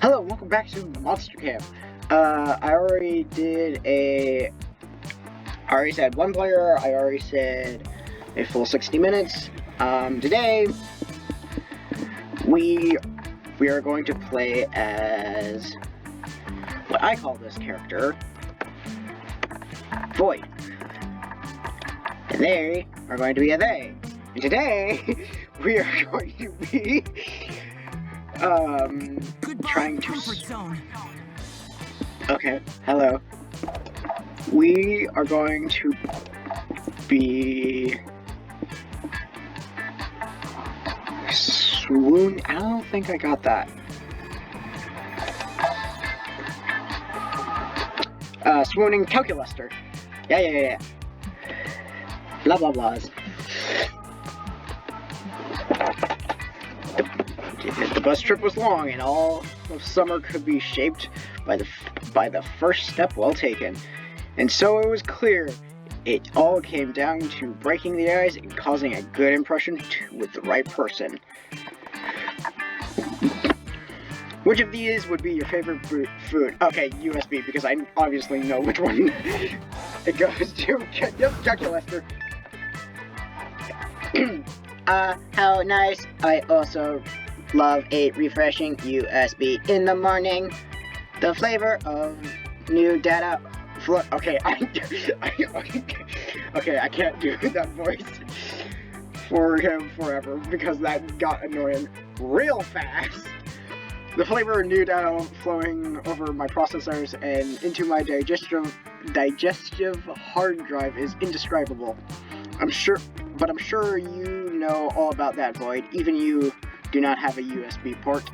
Hello, welcome back to Monster Camp. I already said one player, I already said a full 60 minutes. Today, we are going to play as what I call this character, Void. And they are going to be a they. And today, we are going to be, trying to... Okay, hello. We are going to be... Swoon... I don't think I got that. Swooning Calculester. Yeah. Blah blah blahs. The bus trip was long, and all of summer could be shaped by the first step well taken. And so it was clear, it all came down to breaking the ice and causing a good impression with the right person. Which of these would be your favorite food? Okay, USB, because I obviously know which one it goes to. Yep, Calculester. How nice. I also love a refreshing USB in the morning. The flavor of new data flow. Okay, okay, I can't do that voice for him forever because that got annoying real fast. The flavor of new data flowing over my processors and into my digestive hard drive is indescribable. I'm sure you know all about that, Void. Even you do not have a USB port.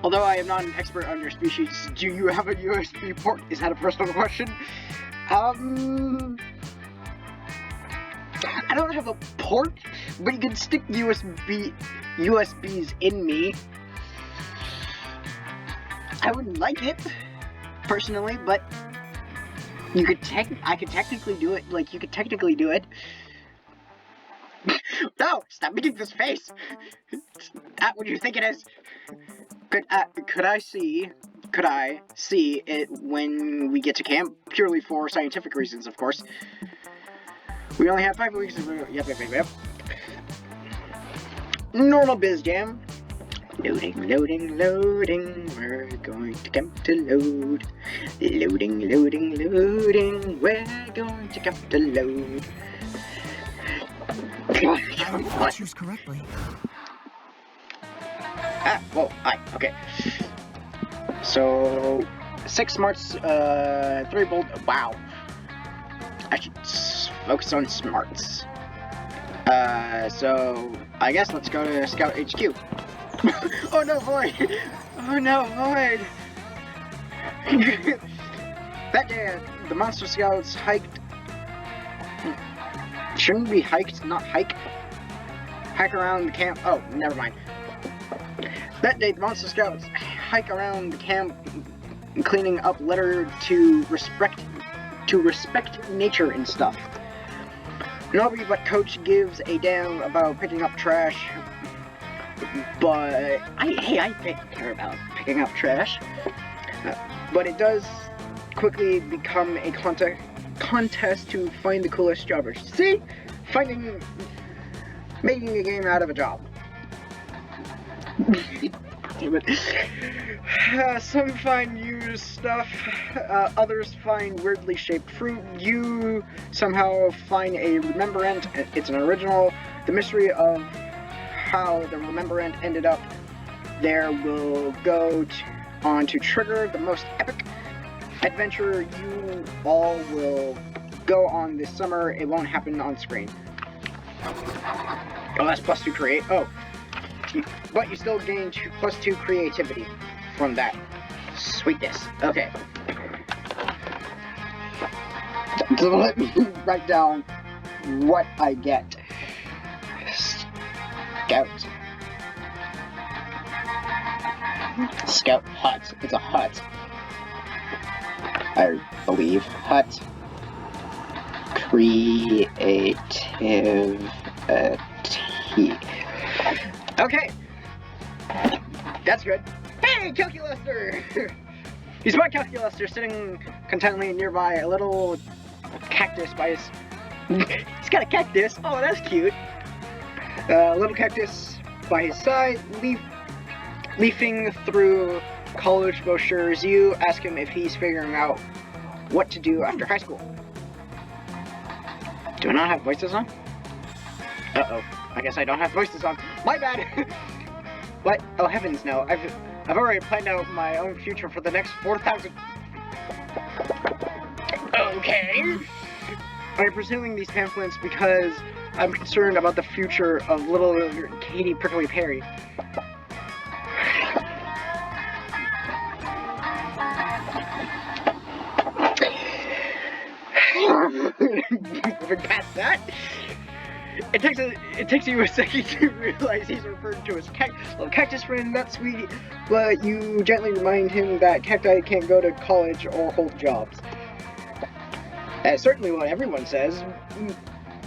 Although I am not an expert on your species, do you have a USB port? Is that a personal question? I don't have a port, but you can stick USBs in me. I wouldn't like it, personally, but I could technically do it. Like, you could technically do it. No, stop making this face. It's not what you think it is. Could I see it when we get to camp? Purely for scientific reasons, of course. We only have 5 weeks of... Yep. Normal biz jam. Loading. We're going to camp to load. Loading. We're going to camp to load. I choose correctly. Hi, okay. So, 6 smarts, 3 bold, wow. I should focus on smarts. So, I guess let's go to Scout HQ. Oh no, Void! Oh no, Void! That day, the Monster Scouts hiked... Shouldn't be hiked, not hike. Hike around the camp. Oh, never mind. That day, the Monster Scouts hike around the camp, cleaning up litter to respect nature and stuff. Nobody but Coach gives a damn about picking up trash, but I care about picking up trash. But it does quickly become a contest to find the coolest jobbers. See? Making a game out of a job. Damn it. Some find used stuff, others find weirdly shaped fruit. You somehow find a Remembrant. It's an original. The mystery of how the Remembrant ended up there will go on to trigger the most epic adventure you all will go on this summer. It won't happen on screen. Oh, that's +2 create. Oh. But you still gain +2 creativity from that. Sweetness. Okay. So let me write down what I get. Scout hut. It's a hut. I believe. Hut. Creativity. Okay. That's good. Hey, Calculester! He's my Calculester, sitting contentedly nearby a little cactus by his... He's got a cactus. Oh, that's cute. A little cactus by his side, leafing through college brochures. You ask him if he's figuring out what to do after high school. Do I not have voices on? Uh-oh. I guess I don't have voices on. My bad! What? Oh, heavens no. I've already planned out my own future for the next 4,000... Okay! I'm pursuing these pamphlets because I'm concerned about the future of little Katy Prickly Perry. Moving past that, it takes you a second to realize he's referred to as little cactus friend. That's sweet, but you gently remind him that cacti can't go to college or hold jobs. That's certainly what everyone says,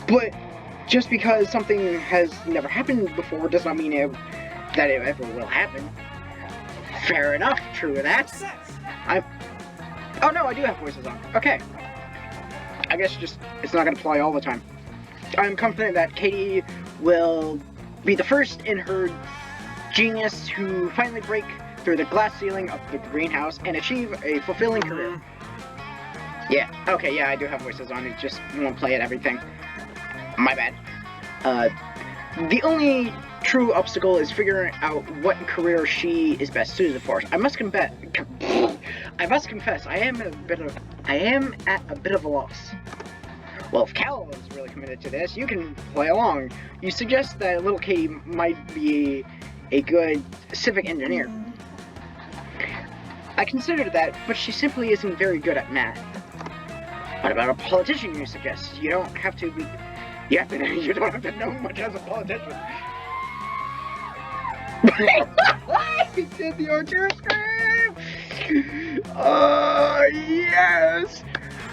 but just because something has never happened before does not mean that it ever will happen. Fair enough, true of that. Oh no, I do have voices on. Okay. I guess it's not gonna fly all the time. I'm confident that Katie will be the first in her genius to finally break through the glass ceiling of the greenhouse and achieve a fulfilling career. Yeah, okay, yeah, I do have voices on, it just won't play at everything. My bad. The only true obstacle is figuring out what career she is best suited for. I must confess, I am at a bit of a loss. Well, if Cal is really committed to this, you can play along. You suggest that little Katie might be a good civic engineer. I considered that, but she simply isn't very good at math. What about a politician, you suggest? You don't have to be... You don't have to know much as a politician. He did the Archer scream! Oh, yes!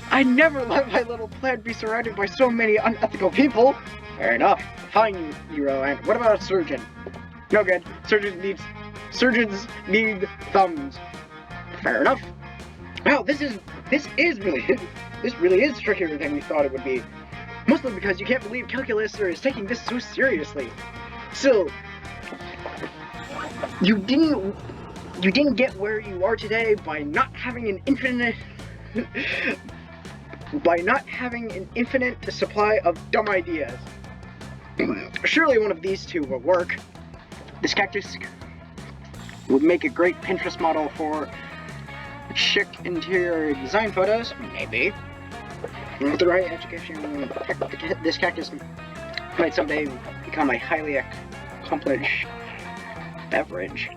I never let my little plan be surrounded by so many unethical people. Fair enough. Fine, Hero. And what about a surgeon? No good. Surgeons need thumbs. Fair enough. Wow, this really is trickier than we thought it would be. Mostly because you can't believe Calculester is taking this so seriously. So, you didn't get where you are today by not having an infinite supply of dumb ideas. Surely one of these two will work. This cactus would make a great Pinterest model for chic interior design photos. Maybe. With the right education, this cactus might someday become a highly accomplished beverage.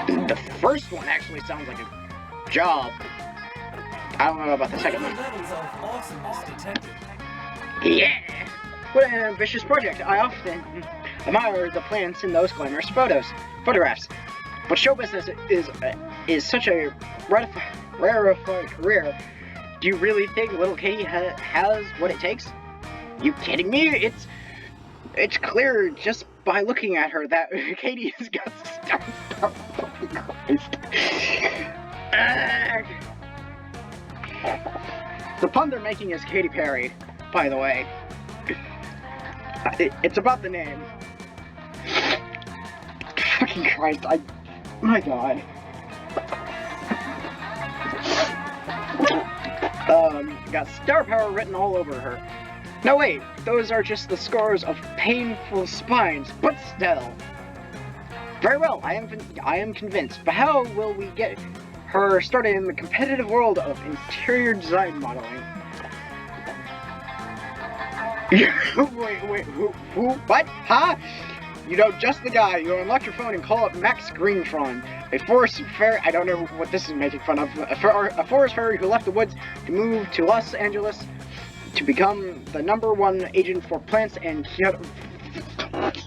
The first one actually sounds like a job. I don't know about the second one. Yeah! What an ambitious project. I often admire the plants in those glamorous photographs. But show business is such a rarefied career. Do you really think little Katie has what it takes? You kidding me? It's clear just by looking at her that Katie has got stuff. The pun they're making is Katy Perry, by the way. It's about the name. Fucking Christ, my god. Got star power written all over her. No wait, those are just the scars of painful spines, but still. Very well, I am convinced, but how will we get her started in the competitive world of interior design modeling? wait, who, what? Huh? You know, just the guy. You unlock your phone and call up Max Greentron, a forest fairy. I don't know what this is making fun of. A forest fairy who left the woods to move to Los Angeles to become the #1 agent for plants and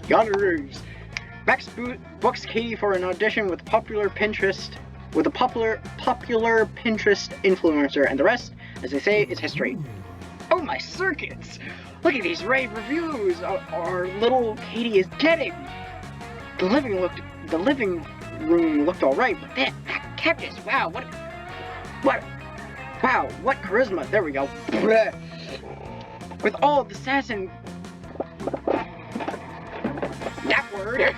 yonderoos. Max books Katie for an audition with a popular Pinterest influencer, and the rest, as they say, is history. Oh my circuits! Look at these rave reviews our little Katie is getting! The living room looked alright, but that cactus, wow, what charisma, there we go. With all the sass and that word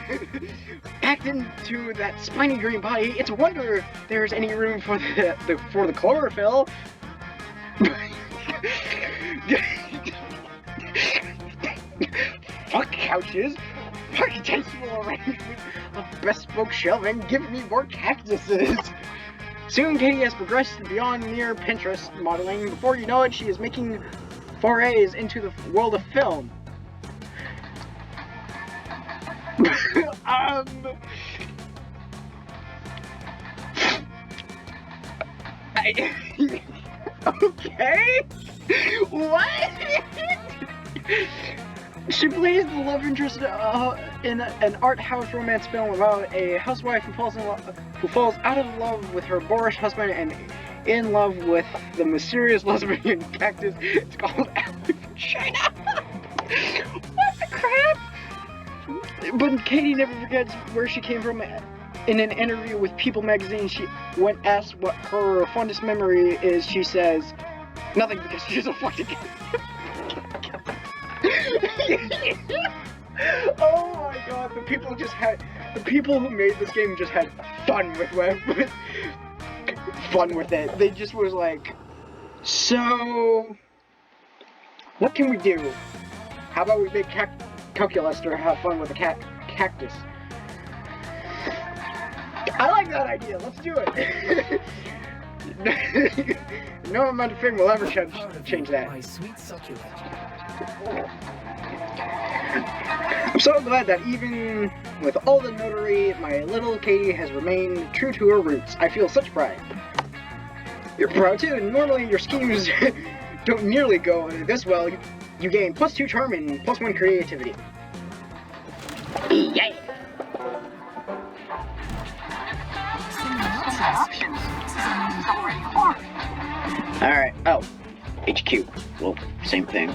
packed into that spiny green body, it's a wonder if there's any room for the chlorophyll. Fuck couches, architectural arrangement of bespoke shelving, give me more cactuses. Soon Katie has progressed beyond mere Pinterest modeling. Before you know it, she is making forays into the world of film. Okay? What? She plays the love interest in an art house romance film about a housewife who falls out of love with her boorish husband and in love with the mysterious lesbian cactus. It's called China. What the crap? But Katie never forgets where she came from. In an interview with People magazine, when asked what her fondest memory is, she says, nothing, because she's a fucking Oh my god, the people who made this game just had fun with it. They just was like, so what can we do? How about we make Calculester have fun with a cactus? I like that idea, let's do it. No amount of fame will ever change that. My sweet succulent. I'm so glad that even with all the notary, my little Katie has remained true to her roots. I feel such pride. You're proud too. Normally your schemes don't nearly go this well. You gain +2 charm and +1 creativity. Yeah! Alright, oh. HQ. Well, same thing.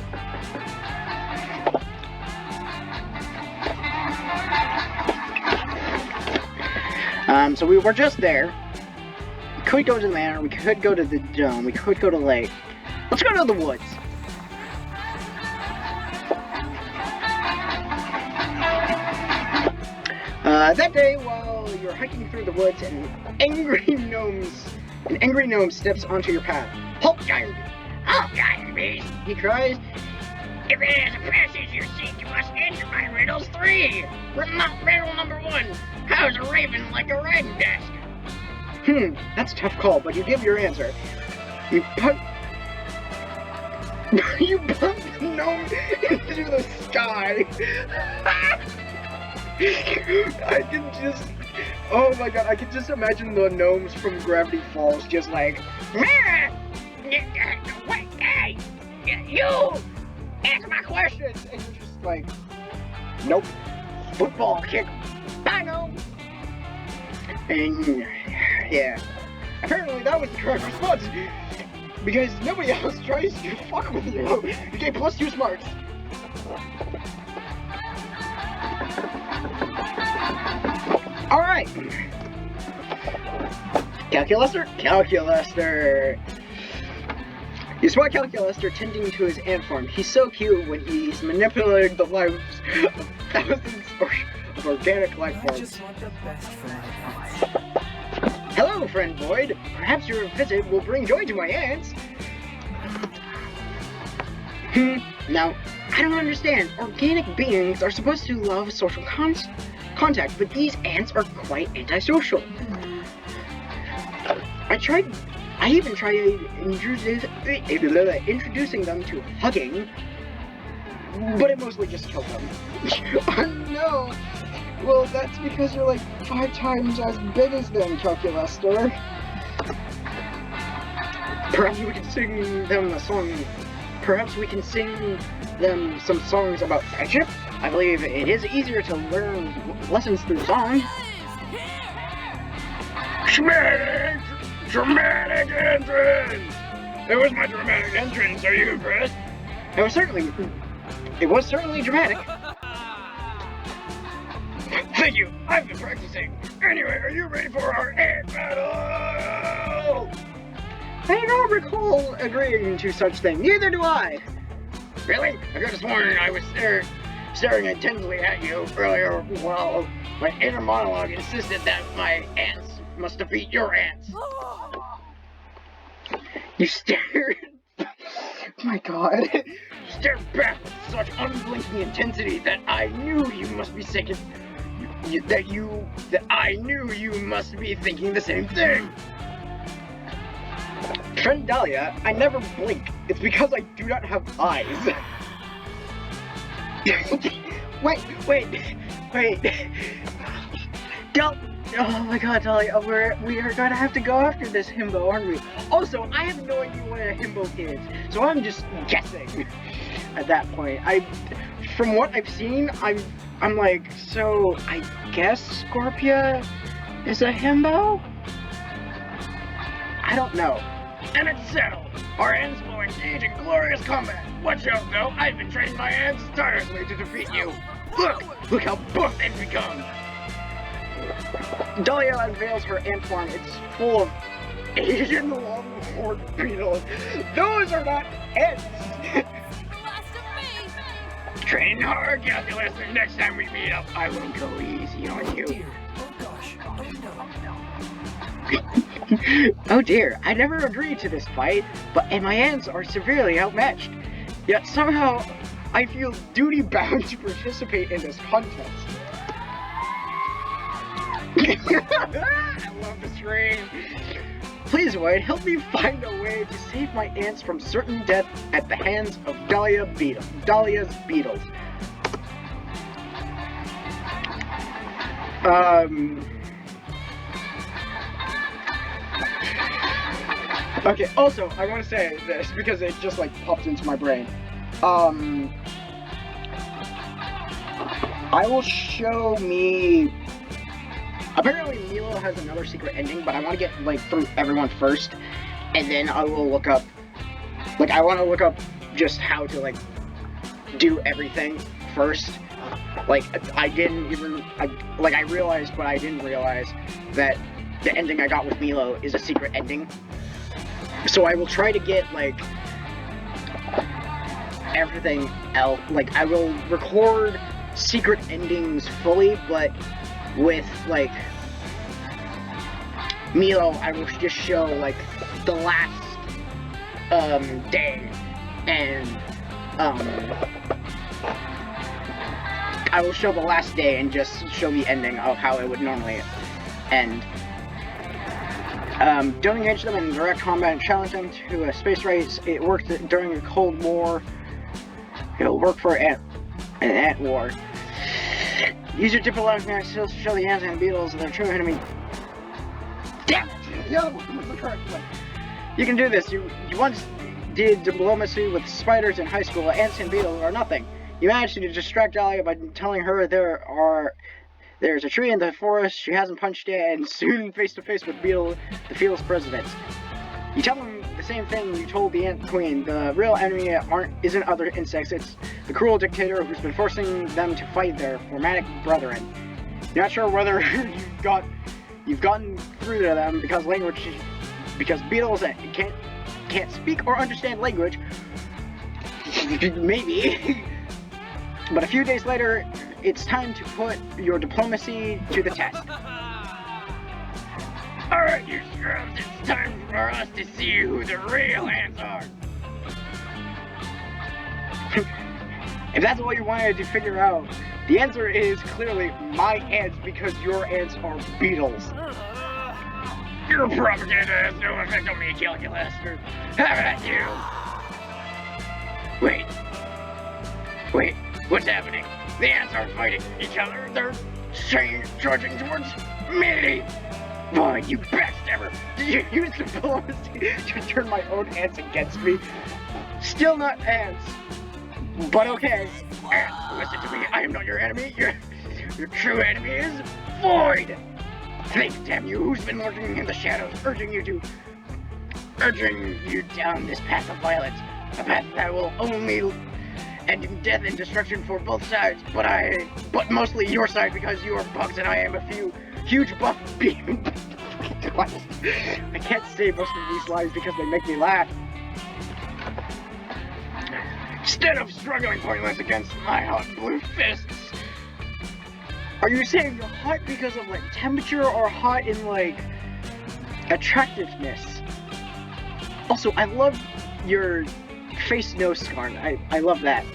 So we were just there. We could go to the manor, we could go to the dome, we could go to the lake. Let's go to the woods. That day, while you're hiking through the woods, an angry gnome steps onto your path. Halt, giant beast! Halt, giant beast! He cries. If it is a passage you seek, you must answer my riddles 3. Riddle number 1. How is a raven like a writing desk? That's a tough call, but you give your answer. You put the gnome into the sky. Oh my god, I can just imagine the gnomes from Gravity Falls just like, hey, you answer my questions, and you're just like, nope, football kick, bye gnome. And yeah, apparently that was the correct response, because nobody else tries to fuck with you. You get +2 smarts. Alright. Calculester. You spot Calculester tending to his ant farm. He's so cute when he's manipulating the lives of thousands of organic life forms. I just want the best for my ants. Hello, friend Void. Perhaps your visit will bring joy to my ants. Now, I don't understand. Organic beings are supposed to love social contact, but these ants are quite antisocial. I even tried introducing them to hugging, but it mostly just killed them. Oh no! Well, that's because you're like 5 times as big as them, Calculester. Perhaps we can sing them a song. Perhaps we can sing them some songs about friendship. I believe it is easier to learn lessons through song. Dramatic entrance! It was my dramatic entrance, are you impressed? It was certainly dramatic. Thank you, I've been practicing. Anyway, are you ready for our ant battle? I don't recall agreeing to such thing. Neither do I. Really? I could have sworn I was staring intently at you earlier while my inner monologue insisted that my ants must defeat your ants. You stared. Oh my god. You stared back with such unblinking intensity that I knew you must be sick. That I knew you must be thinking the same thing. Friend Dahlia, I never blink. It's because I do not have eyes. wait. Oh my god, Dahlia, we are gonna have to go after this himbo, aren't we? Also, I have no idea what a himbo is, so I'm just guessing at that point. From what I've seen, I'm like, so I guess Scorpia is a himbo? I don't know. And it's settled. Our ants will engage in glorious combat. Watch out, though. I've been training my ants tirelessly to defeat you. Look how buff they've become. Dahlia unveils her ant farm. It's full of Asian longhorn beetles. Those are not ants. Train hard, Calculester. Next time we meet up, I will go easy on you. Dear. Oh gosh. Oh no. Oh dear, I never agreed to this fight, and my ants are severely outmatched. Yet somehow, I feel duty-bound to participate in this contest. I love this ring. Please, White, help me find a way to save my ants from certain death at the hands of Dahlia's beetles. Okay, also, I want to say this because it just like popped into my brain. I will show me. Apparently, Milo has another secret ending, but I want to get like through everyone first, and then I will look up. Like, I want to look up just how to like do everything first. Like, I realized, but I didn't realize that the ending I got with Milo is a secret ending. So I will try to get, like, everything else. Like, I will record secret endings fully, but with, like, Milo, I will just show, like, the last, day, and, I will show the last day and just show the ending of how it would normally end. Don't engage them in direct combat and challenge them to a space race. It worked during the Cold War. It'll work for an ant war. Use your diplomatic skills to show the ants and the beetles their true enemy. Damn it! The other one was the correct one. You can do this. You once did diplomacy with spiders in high school. Ants and beetles are nothing. You managed to distract Dahlia by telling her there's a tree in the forest she hasn't punched yet, and soon face to face with the field's president. You tell them the same thing you told the Ant Queen. The real enemy isn't other insects, it's the cruel dictator who's been forcing them to fight their formatic brethren. You're not sure whether you've gotten through to them because beetles can't speak or understand language. Maybe. But a few days later, it's time to put your diplomacy to the test. Alright, you scrubs, it's time for us to see who the real ants are. If that's what you wanted to figure out, the answer is clearly my ants because your ants are beetles. Your propaganda has no effect on me, Calculester. Have at you. Wait, what's happening? The ants aren't fighting each other, they're charging towards me! Boy, you backstabber! Did you use diplomacy to turn my own ants against me? Still not ants. But okay. Ants, listen to me, I am not your enemy. Your true enemy is Void! Thanks, damn you, who's been lurking in the shadows, urging you down this path of violence. A path that will only ending death and destruction for both sides, but mostly your side because you are bugs and I am a few huge buff beam. I can't say most of these lines because they make me laugh. Instead of struggling pointless against my hot blue fists. Are you saying you're hot because of like temperature or hot in like attractiveness? Also, I love your face nose scar. I love that.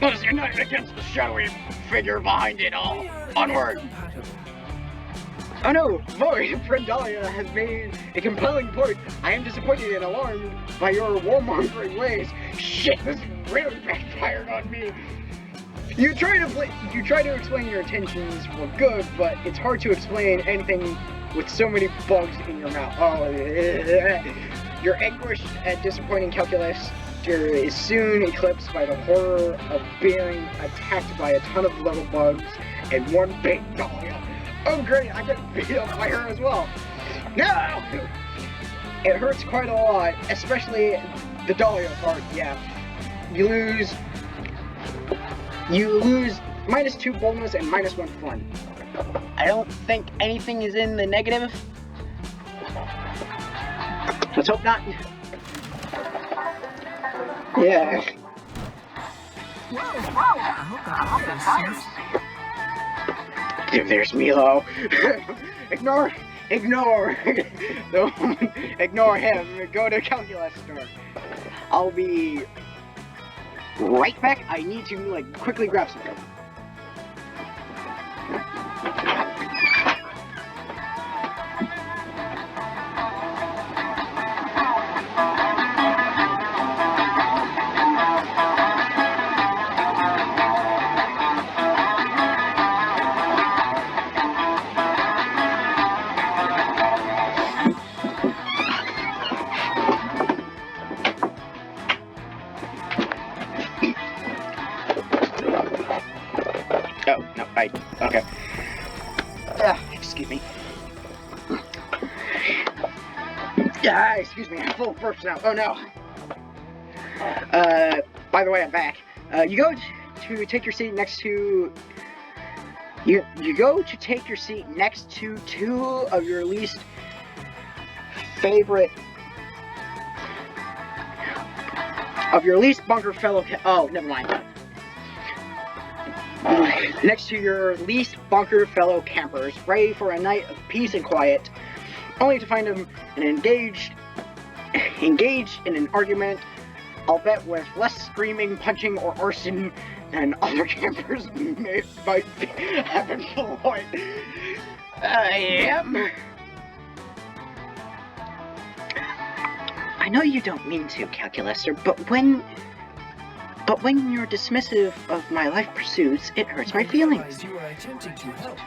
Let's unite against the shadowy figure behind it all. Onward! Oh no, Void, friend Dahlia has made a compelling point. I am disappointed and alarmed by your warmongering ways. Shit, this really backfired on me. You try to explain your intentions were good, but it's hard to explain anything with so many bugs in your mouth. Oh, your anguish at disappointing Calculester is soon eclipsed by the horror of being attacked by a ton of little bugs and one big Dahlia. Oh great, I get beat up by her as well. No! It hurts quite a lot, especially the Dahlia part, yeah. You lose -2 boldness and -1 fun. I don't think anything is in the negative. Let's hope not. Yeah. There's Milo. Ignore him. Go to Calculester. I'll be right back. I need to like quickly grab something. Oh, no, okay. Excuse me. Excuse me, I'm full of burps now. Oh no. By the way, I'm back. You go to take your seat next to... You go to take your seat next to two of your least favorite... bunker fellow... Oh, never mind. Next to your least bunker fellow campers, ready for a night of peace and quiet, only to find them engaged in an argument, I'll bet with less screaming, punching, or arson than other campers might have employed. I know you don't mean to, Calculester, but when you're dismissive of my life pursuits, it hurts my feelings. You are attempting to help.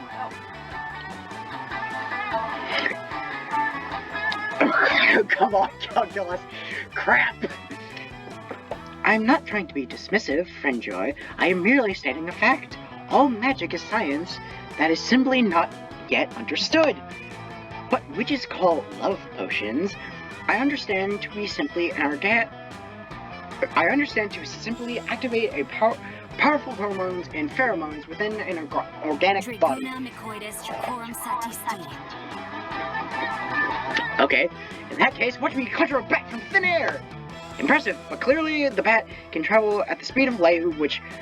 Come on, Calculus. Crap! I'm not trying to be dismissive, friend Joy. I am merely stating a fact. All magic is science that is simply not yet understood. What witches call love potions, I understand to simply activate a powerful hormones and pheromones within an organic body. Okay, in that case, watch me conjure a bat from thin air! Impressive, but clearly the bat can travel at the speed of light,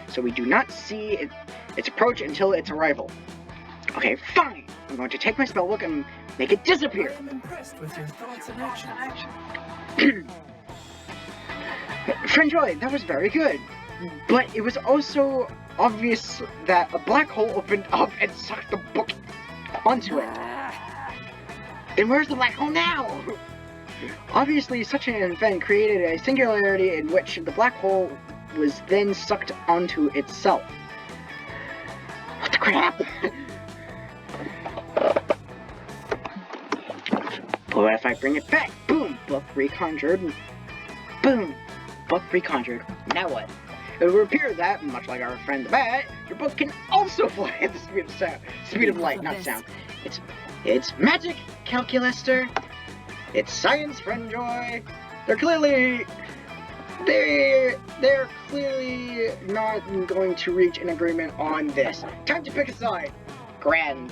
so we do not see its approach until its arrival. Okay, fine! I'm going to take my spellbook and make it disappear! I'm impressed with your thoughts and actions. Friend Joy, that was very good. But it was also obvious that a black hole opened up and sucked the book onto it. Then where's the black hole now? Obviously, such an event created a singularity in which the black hole was then sucked onto itself. What the crap? But what if I bring it back? Boom! Book reconjured. Boom! Book reconjured. Now what? It would appear that, much like our friend the bat, your book can also fly at the speed of light, not sound. It's magic, Calculester. It's science, friend Joy. They're clearly They're clearly not going to reach an agreement on this. Time to pick a side. Grand.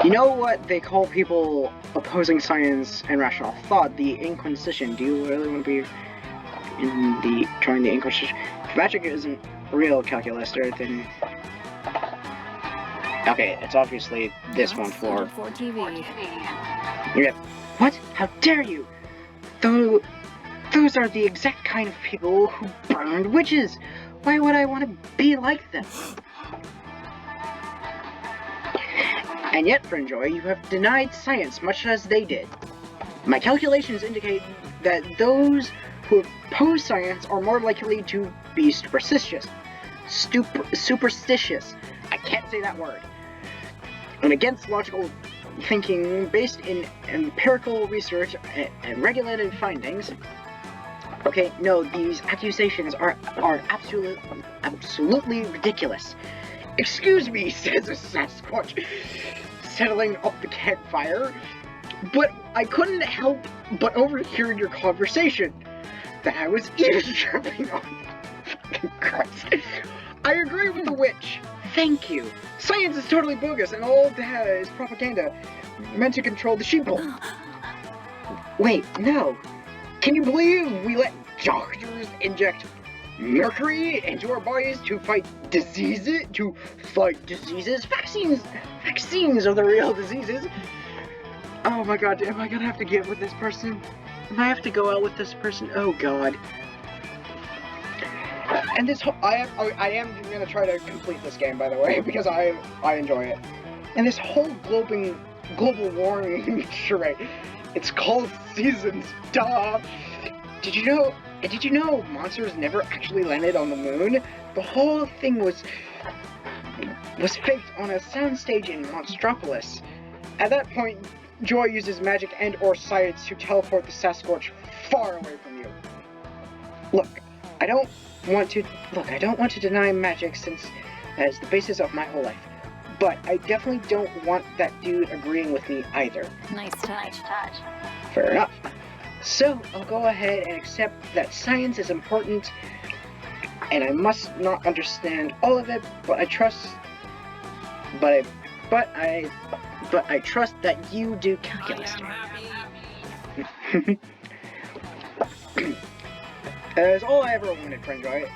You know what they call people opposing science and rational thought? The Inquisition. Do you really want to be join the Inquisition? If magic isn't real, Calculester, then okay, it's obviously this one floor. For TV. Yeah. What? How dare you? Those are the exact kind of people who burned witches. Why would I want to be like them? And yet, Friendjoy, you have denied science much as they did. My calculations indicate that those who oppose science are more likely to be superstitious. Superstitious. I can't say that word. And against logical thinking based in empirical research and regulated findings. Okay, no, these accusations are absolutely ridiculous. Excuse me, says a Sasquatch, settling up the campfire, but I couldn't help but overhear your conversation that I was eavesdropping on. Christ. I agree with the witch. Thank you. Science is totally bogus, and all that is propaganda meant to control the sheeple. Wait, no. Can you believe we let doctors inject mercury into our bodies to fight diseases? Vaccines are the real diseases. Oh my god, am I gonna have to get with this person? Am I have to go out with this person? Oh god. And this I am gonna try to complete this game, by the way, because I enjoy it. And this whole global warming charade, it's called seasons, duh. Did you know monsters never actually landed on the moon? The whole thing was faked on a soundstage in Monstropolis. At that point, Joy uses magic and or science to teleport the Sasquatch far away from you. Look, I don't want to deny magic since that is the basis of my whole life. But I definitely don't want that dude agreeing with me either. Nice touch. Fair enough. So, I'll go ahead and accept that science is important, and I must not understand all of it, but I trust that you do, Calculester. That's all I ever wanted, Friendjoy.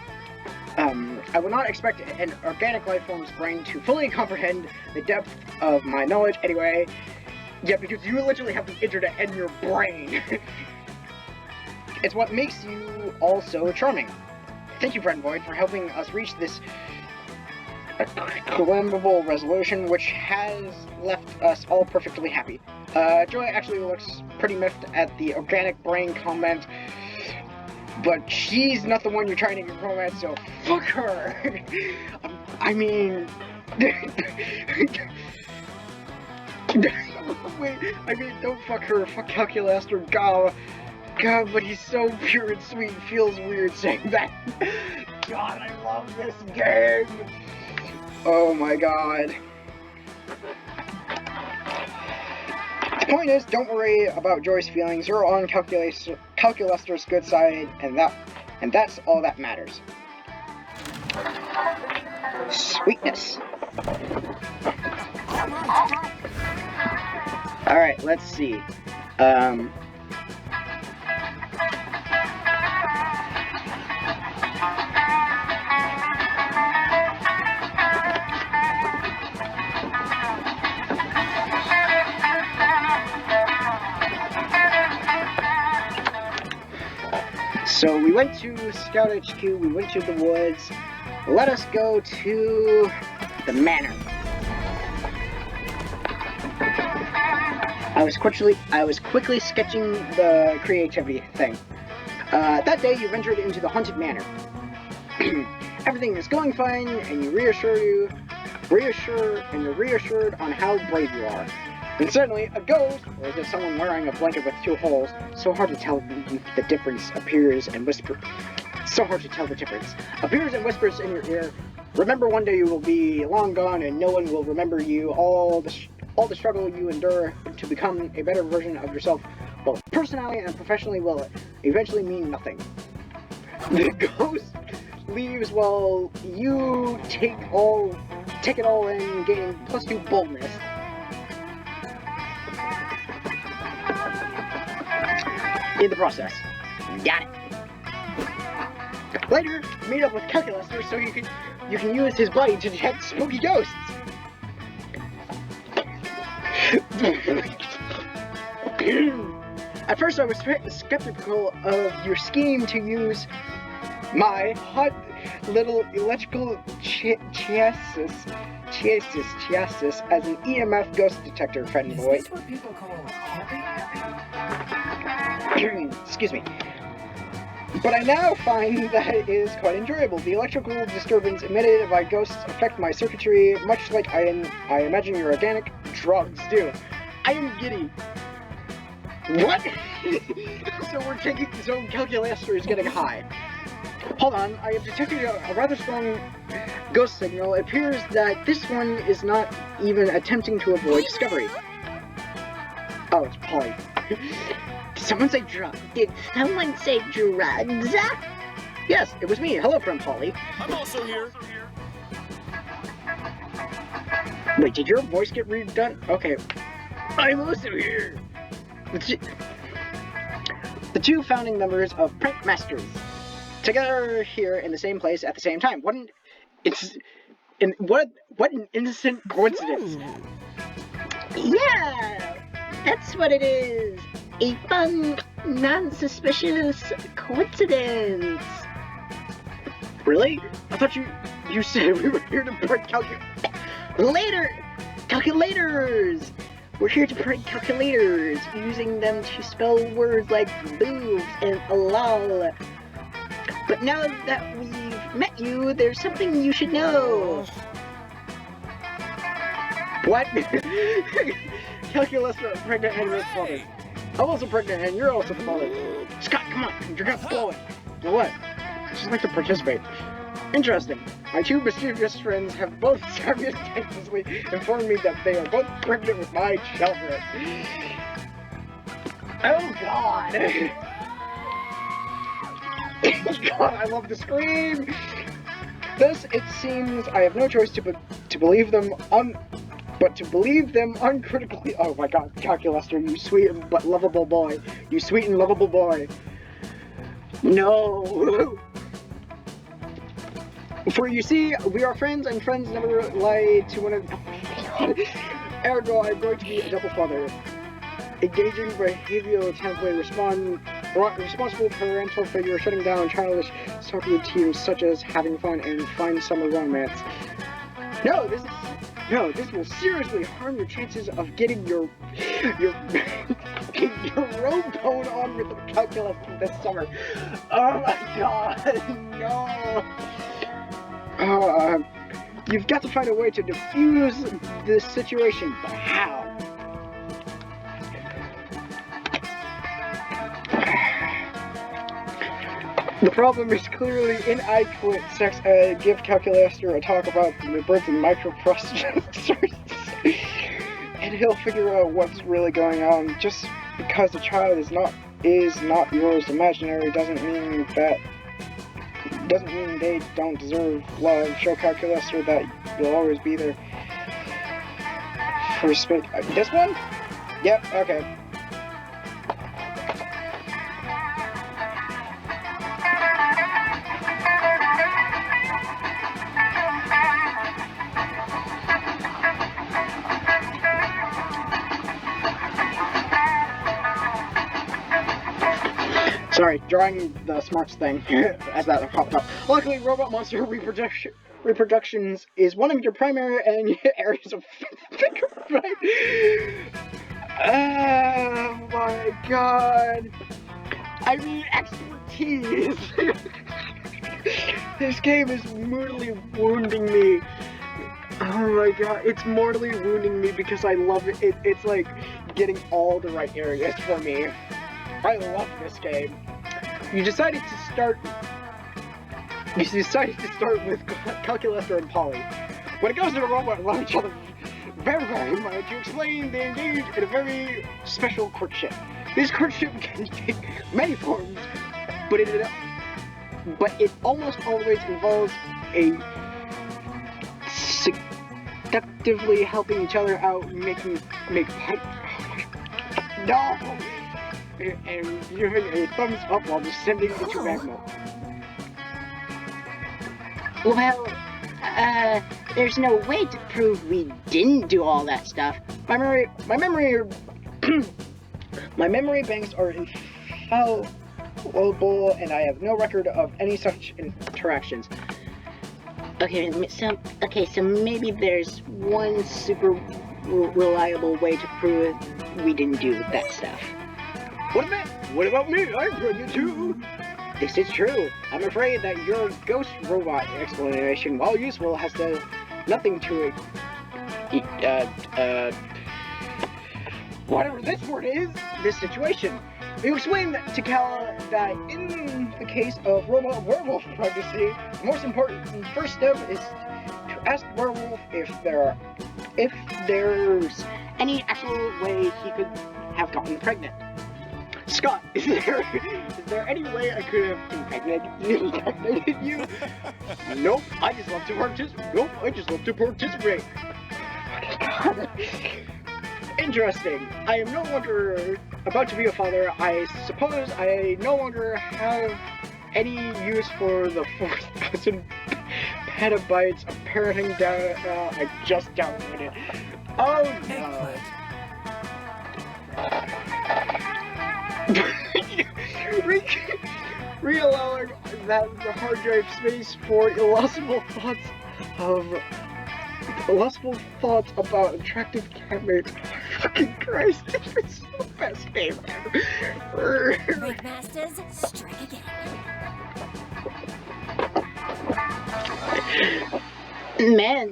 I would not expect an organic life form's brain to fully comprehend the depth of my knowledge anyway. Yeah, because you literally have the internet in your brain. It's what makes you all so charming. Thank you, Friend Void, for helping us reach this acclamable resolution, which has left us all perfectly happy. Joy actually looks pretty miffed at the organic brain comment, but she's not the one you're trying to get romance, so fuck her! I mean... Wait, I mean, don't fuck her, fuck Calculester, God, but he's so pure and sweet, it feels weird saying that. God, I love this game! Oh my god. The point is, don't worry about Joy's feelings, you're on Calculester's good side, and that's all that matters. Sweetness. Alright, let's see. So we went to Scout HQ, we went to the woods. Let us go to the manor. I was quickly sketching the creativity thing. That day you ventured into the haunted manor. Everything is going fine, and you're reassured on how brave you are. And suddenly, a ghost, or is it someone wearing a blanket with two holes? So hard to tell the difference, appears and whispers. So hard to tell the difference. Appears and whispers in your ear. Remember, one day you will be long gone, and no one will remember you. All All the struggle you endure to become a better version of yourself, both personally and professionally, will eventually mean nothing. The ghost leaves while you take it all in, gaining +2 boldness. In the process. Got it. Later, meet up with Calculester so you can use his body to detect spooky ghosts. At first, I was skeptical of your scheme to use my hot little electrical chassis as an EMF ghost detector, friend boy. Is this what people call camping? Excuse me. But I now find that it is quite enjoyable. The electrical disturbance emitted by ghosts affect my circuitry, much like I imagine your organic drugs do. I am giddy. What? So Calculester is getting high. Hold on, I have detected a rather strong ghost signal. It appears that this one is not even attempting to avoid discovery. Oh, it's Polly. Did someone say drugs? Did someone say drugs? Yes, it was me. Hello, friend Polly. I'm also here. Wait, did your voice get redone? Okay. I'm also here. The two founding members of Prank Masters. Together here in the same place at the same time. What an innocent coincidence. Yeah, that's what it is. A fun, non-suspicious coincidence. Really? I thought you said we were here to prank calculators. We're here to prank calculators, using them to spell words like boobs and lol. But now that we've met you, there's something you should know. What? Calculester, pregnant and your father. I'm also pregnant and you're also the father. Scott, come on, you're gonna blow it. You know what? I just like to participate. Interesting. My two mischievous friends have both simultaneously informed me that they are both pregnant with my children. Oh God! God, I love to scream! Thus, it seems I have no choice to believe them uncritically. Oh my God, Calculester, you sweet but lovable boy. You sweet and lovable boy. No! For you see, we are friends, and friends never lie to one another. Ergo, I'm going to be a double father. Engaging behavioral template responsible parental figure, shutting down childish soccer routines such as having fun and fine summer romance. No, this will seriously harm your chances of getting your road bone on with the calculus this summer. Oh my God, no. You've got to find a way to diffuse this situation, but how? The problem is clearly inadequate sex. Give Calculester a talk about the birth and microprocessors, and he'll figure out what's really going on. Just because the child is not yours imaginary doesn't mean they don't deserve love. Show Calculester that you'll always be there for space. This one? Yep. Okay. Sorry, drawing the smarts thing as that popped up. Luckily, Robot Monster Reproductions is one of your primary areas of right? Oh my God! I mean expertise. This game is mortally wounding me. Oh my God, it's mortally wounding me because I love it. It's like getting all the right areas for me. I love this game. You decided to start with Calculester and Polly. When it goes to a robot, love each other very much to explain they engage in a very special courtship. This courtship can take many forms, but it almost always involves a seductively helping each other out, make no, and giving a thumbs up while descending into magma. Well, there's no way to prove we didn't do all that stuff. My memory banks are infallible, and I have no record of any such interactions. Okay, so maybe there's one super reliable way to prove we didn't do that stuff. What about me? I'm pregnant too. This is true. I'm afraid that your ghost robot explanation, while useful, has nothing to whatever this word is, this situation. You explained to Cal that in the case of robot werewolf pregnancy, the most important first step is to ask the werewolf if there's any actual way he could have gotten pregnant. Scott, is there any way I could have impregnated you? Nope, I just love to participate. Interesting. I am no longer about to be a father. I suppose I no longer have any use for the 4,000 petabytes of parenting data I just downloaded. Oh no. Re-allowing that the hard drive space for illogical thoughts about attractive catmates. Fucking Christ, this is the best game ever. Masters, strike again. Man,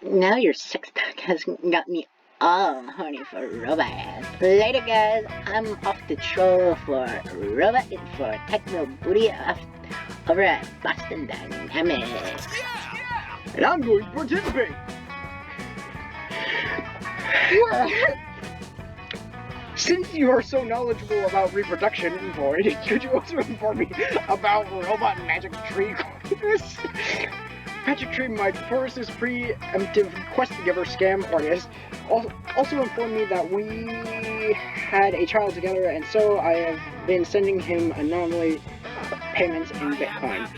now your sex talk has got me all horny for robots. Later, guys. I'm off the troll for robot for techno booty over at Boston Dynamics. And I'm going to participate. Since you are so knowledgeable about reproduction, Void, could you also inform me about robot magic tree course? Magic Tree Mike, Forrest's preemptive quest giver scam artist, also informed me that we had a child together, and so I have been sending him anomaly payments in Bitcoin.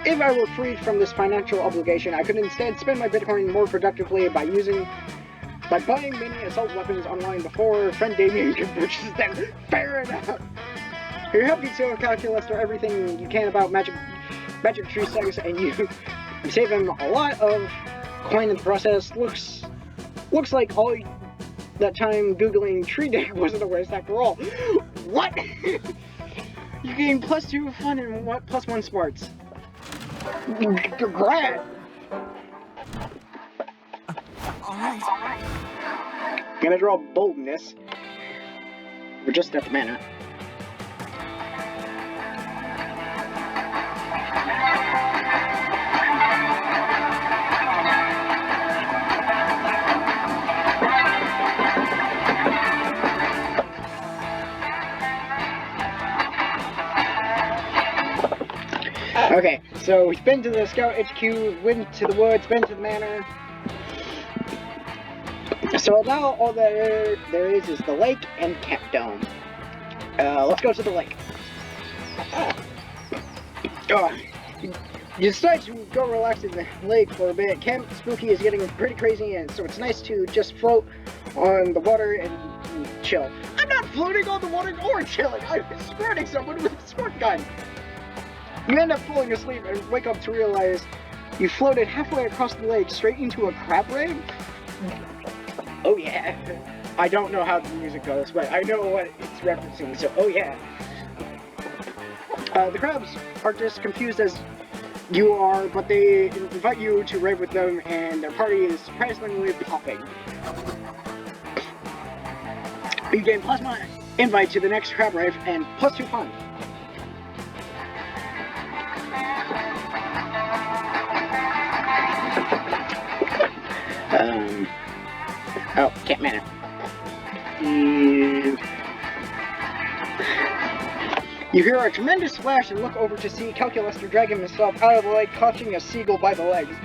If I were freed from this financial obligation, I could instead spend my Bitcoin more productively by buying mini assault weapons online before friend Damien can purchase them. Fair enough. You're happy to Calculester everything you can about Magic Tree sex, and you save him a lot of coin in the process. Looks like all that time googling tree dick wasn't a waste after all. What? You gain +2 fun and +1 smarts. Congrats! Alright. Gonna draw boldness. We're just at the mana. Okay, so we've been to the Scout HQ, went to the woods, been to the manor. So now all there is the lake and Camp Dome. Let's go to the lake. You decide to go relax in the lake for a bit. Camp Spooky is getting pretty crazy, and so it's nice to just float on the water and chill. I'm not floating on the water or chilling. I'm squirting someone with a squirt gun. You end up falling asleep and wake up to realize you floated halfway across the lake straight into a crab rig. Oh yeah. I don't know how the music goes, but I know what it's referencing, so oh yeah. The crabs are just confused as you are, but they invite you to rave with them, and their party is surprisingly popping. You gain +1 invite to the next crab rave and +2 fun. Oh, can't manage. You hear a tremendous splash and look over to see Calculester dragging himself out of the lake, clutching a seagull by the legs.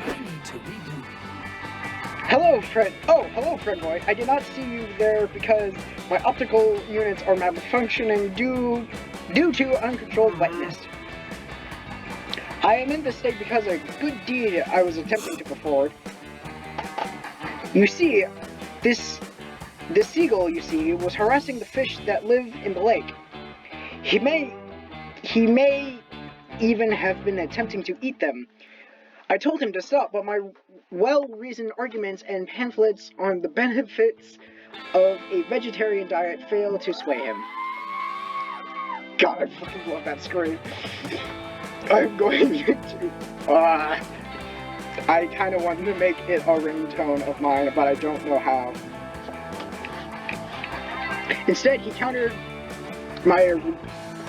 Hello, friend. Oh, hello, friend boy. I did not see you there because my optical units are malfunctioning due to uncontrolled wetness. I am in this state because of a good deed I was attempting to perform. You see, this seagull, you see, was harassing the fish that live in the lake. He may even have been attempting to eat them. I told him to stop, but my well-reasoned arguments and pamphlets on the benefits of a vegetarian diet failed to sway him. God, I fucking love that scream. I'm going to... I kind of wanted to make it a ringtone of mine, but I don't know how. Instead, he countered my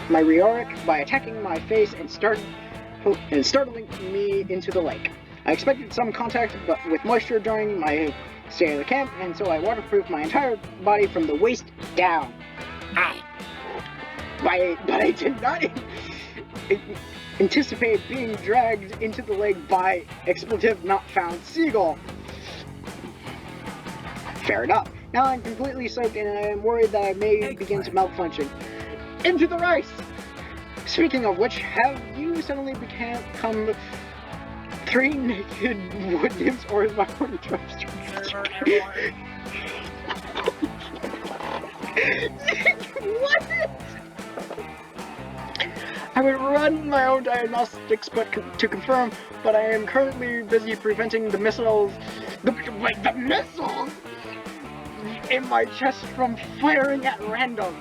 rhetoric by attacking my face and startling me into the lake. I expected some contact with moisture during my stay in the camp, and so I waterproofed my entire body from the waist down. But I did not anticipate being dragged into the lake by expletive not found seagull. Fair enough. Now I'm completely soaked and I am worried that I may begin to malfunction. Into the rice! Speaking of which, have you suddenly become 3 naked wood nymphs or is my already trust? What? I would run my own diagnostics to confirm, but I am currently busy preventing the missiles in my chest from firing at random.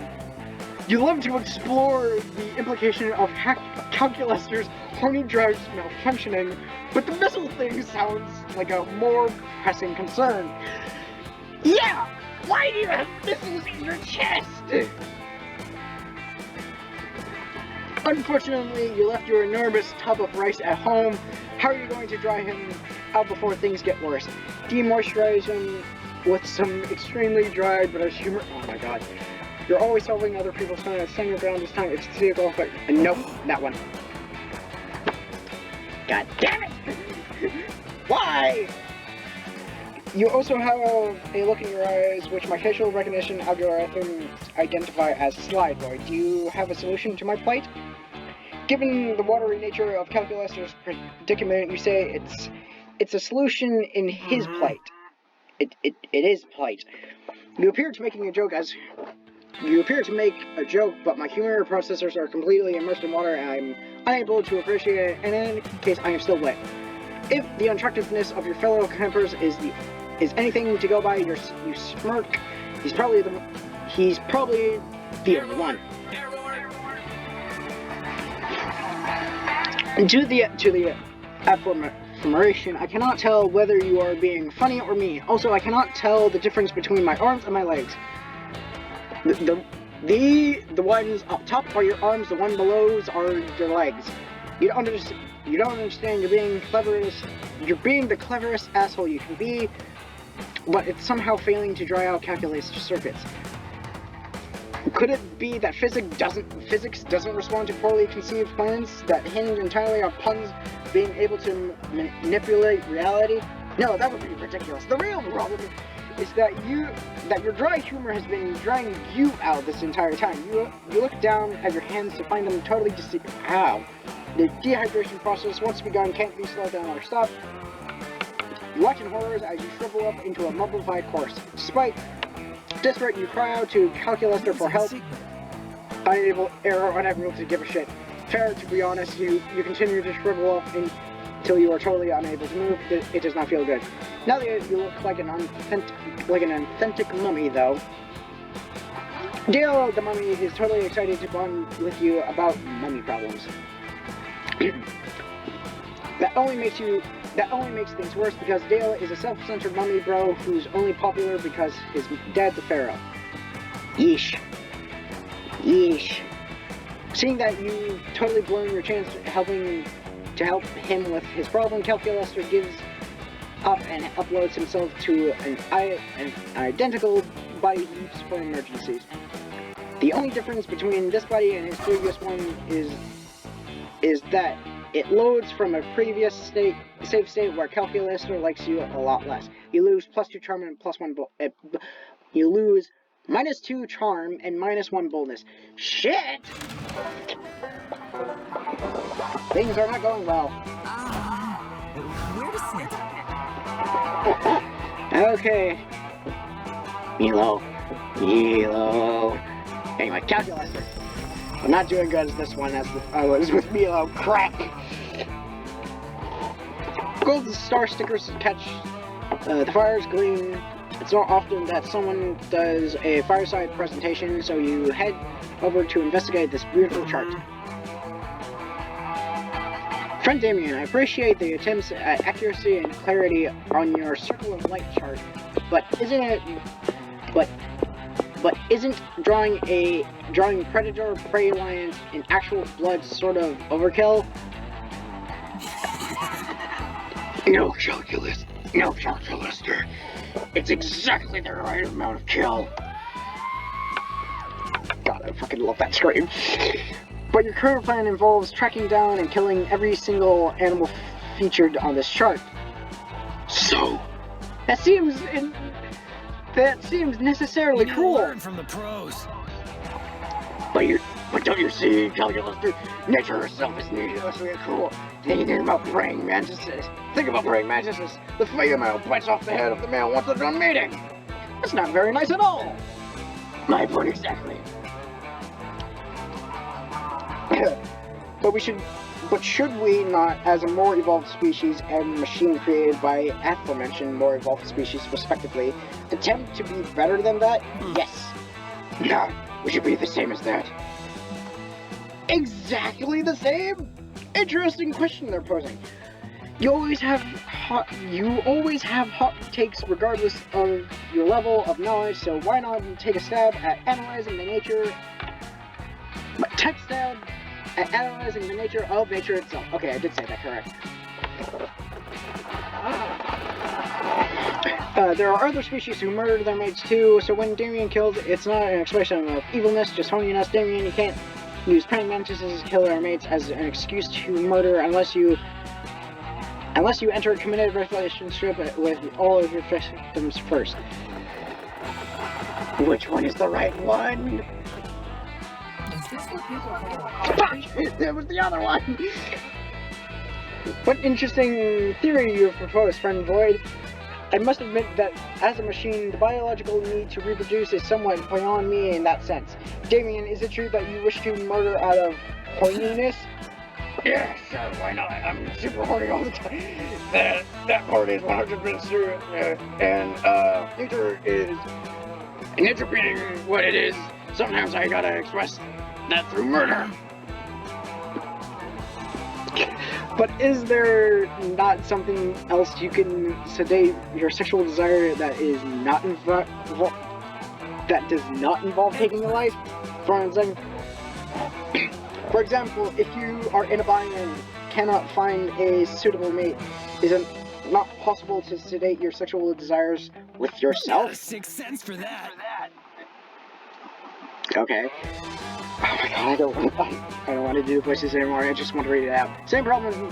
You love to explore the implication of Calculester's horny drives malfunctioning, but the missile thing sounds like a more pressing concern. Yeah! Why do you have missiles in your chest? Unfortunately, you left your enormous tub of rice at home. How are you going to dry him out before things get worse? Demoisturize him with some extremely dry but humor. Oh my god. You're always solving other people's fun. Stand your ground this time. It's the but nope, that one. God damn it! Why? You also have a look in your eyes which my facial recognition algorithms identify as slide boy. Do you have a solution to my plight? Given the watery nature of Calculester's predicament, you say it's a solution in his plight. It is plight. You appear to make a joke, but my humor processors are completely immersed in water and I'm unable to appreciate it, and in any case I am still wet. If the unattractiveness of your fellow campers is anything to go by, you smirk. He's probably the one. To the affirmation, I cannot tell whether you are being funny or mean. Also, I cannot tell the difference between my arms and my legs. The ones up top are your arms, the one below are your legs. You don't understand. You're being the cleverest asshole you can be, but it's somehow failing to dry out calculated circuits. Could it be that physics doesn't respond to poorly conceived plans that hinge entirely on puns being able to manipulate reality? No, that would be ridiculous. The real problem is that your dry humor has been drying you out this entire time. You look down at your hands to find them totally deceived. Ow. The dehydration process, once begun, can't be slowed down or stopped. You watch in horrors as you shrivel up into a mummified corpse. Despite desperate, you cry out to Calculester for help. Unable to give a shit. Fair, to be honest, you continue to shrivel up until you are totally unable to move. It does not feel good. Now that you look like an authentic mummy, though. Dale, the mummy, is totally excited to bond with you about mummy problems. That only makes things worse because Dale is a self-centered mummy bro who's only popular because his dad's a pharaoh. Yeesh. Yeesh. Seeing that you totally blown your chance to help him with his problem, Calculester gives up and uploads himself to an identical body heaps for emergencies. The only difference between this body and his previous one is that it loads from a previous save state where Calculester likes you a lot less. You lose +2 charm and +1 you lose -2 charm and -1 boldness. Shit! Things are not going well. Where to sit? Okay. Milo. Anyway, Calculester. I'm not doing good as this one as I was with Milo. Crap! Gold star stickers catch the fire's gleam. It's not often that someone does a fireside presentation, so you head over to investigate this beautiful chart. Friend Damien, I appreciate the attempts at accuracy and clarity on your circle of light chart, but isn't drawing predator prey lines in actual blood sort of overkill? No, Calculester. It's exactly the right amount of kill. God, I fucking love that scream. But your current plan involves tracking down and killing every single animal featured on this chart. So, that seems necessarily cruel. Learn from the pros. But don't you see, Calculester? Nature herself is needlessly cruel. Think about praying mantises. The female bites off the head of the male once they're done mating. That's not very nice at all. My point exactly. But should we not, as a more evolved species and machine created by aforementioned more evolved species respectively, attempt to be better than that? Yes. No, we should be the same as that. Exactly the same? Interesting question they're posing. You always have hot takes regardless of your level of knowledge, so why not take a stab at analyzing the nature of nature itself. Okay, I did say that correct. There are other species who murder their mates too, so when Damien kills, it's not an expression of evilness, just honiness. Damien, you can't use praying mantises to kill their mates as an excuse to murder unless you enter a committed relationship with all of your victims first. Which one is the right one? Is this what people call Fuck! That was the other one! What interesting theory you have proposed, friend Void. I must admit that, as a machine, the biological need to reproduce is somewhat beyond me in that sense. Damien, is it true that you wish to murder out of horniness? Yeah, sure, why not? I'm super horny all the time. That part is 100% true, and nature being what it is, sometimes I gotta express that through murder. But is there not something else you can sedate your sexual desire that is not that does not involve taking a life? For example, if you are in a bind and cannot find a suitable mate, is it not possible to sedate your sexual desires with yourself? a sixth sense for that? Okay. Oh my god, I don't want to do the voices anymore, I just want to read it out. Same problem,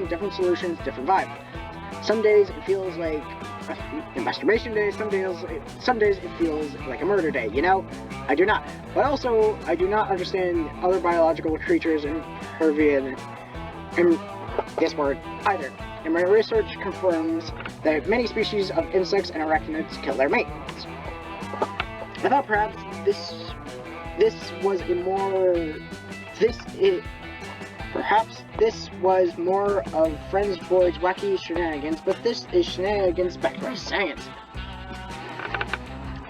different solutions, different vibe. Some days it feels like a masturbation day, some days it feels like a murder day, you know? I do not. But also, I do not understand other biological creatures in this word either. And my research confirms that many species of insects and arachnids kill their mates. I thought perhaps this was more of Friends Void's wacky shenanigans, but this is shenanigans backed by science.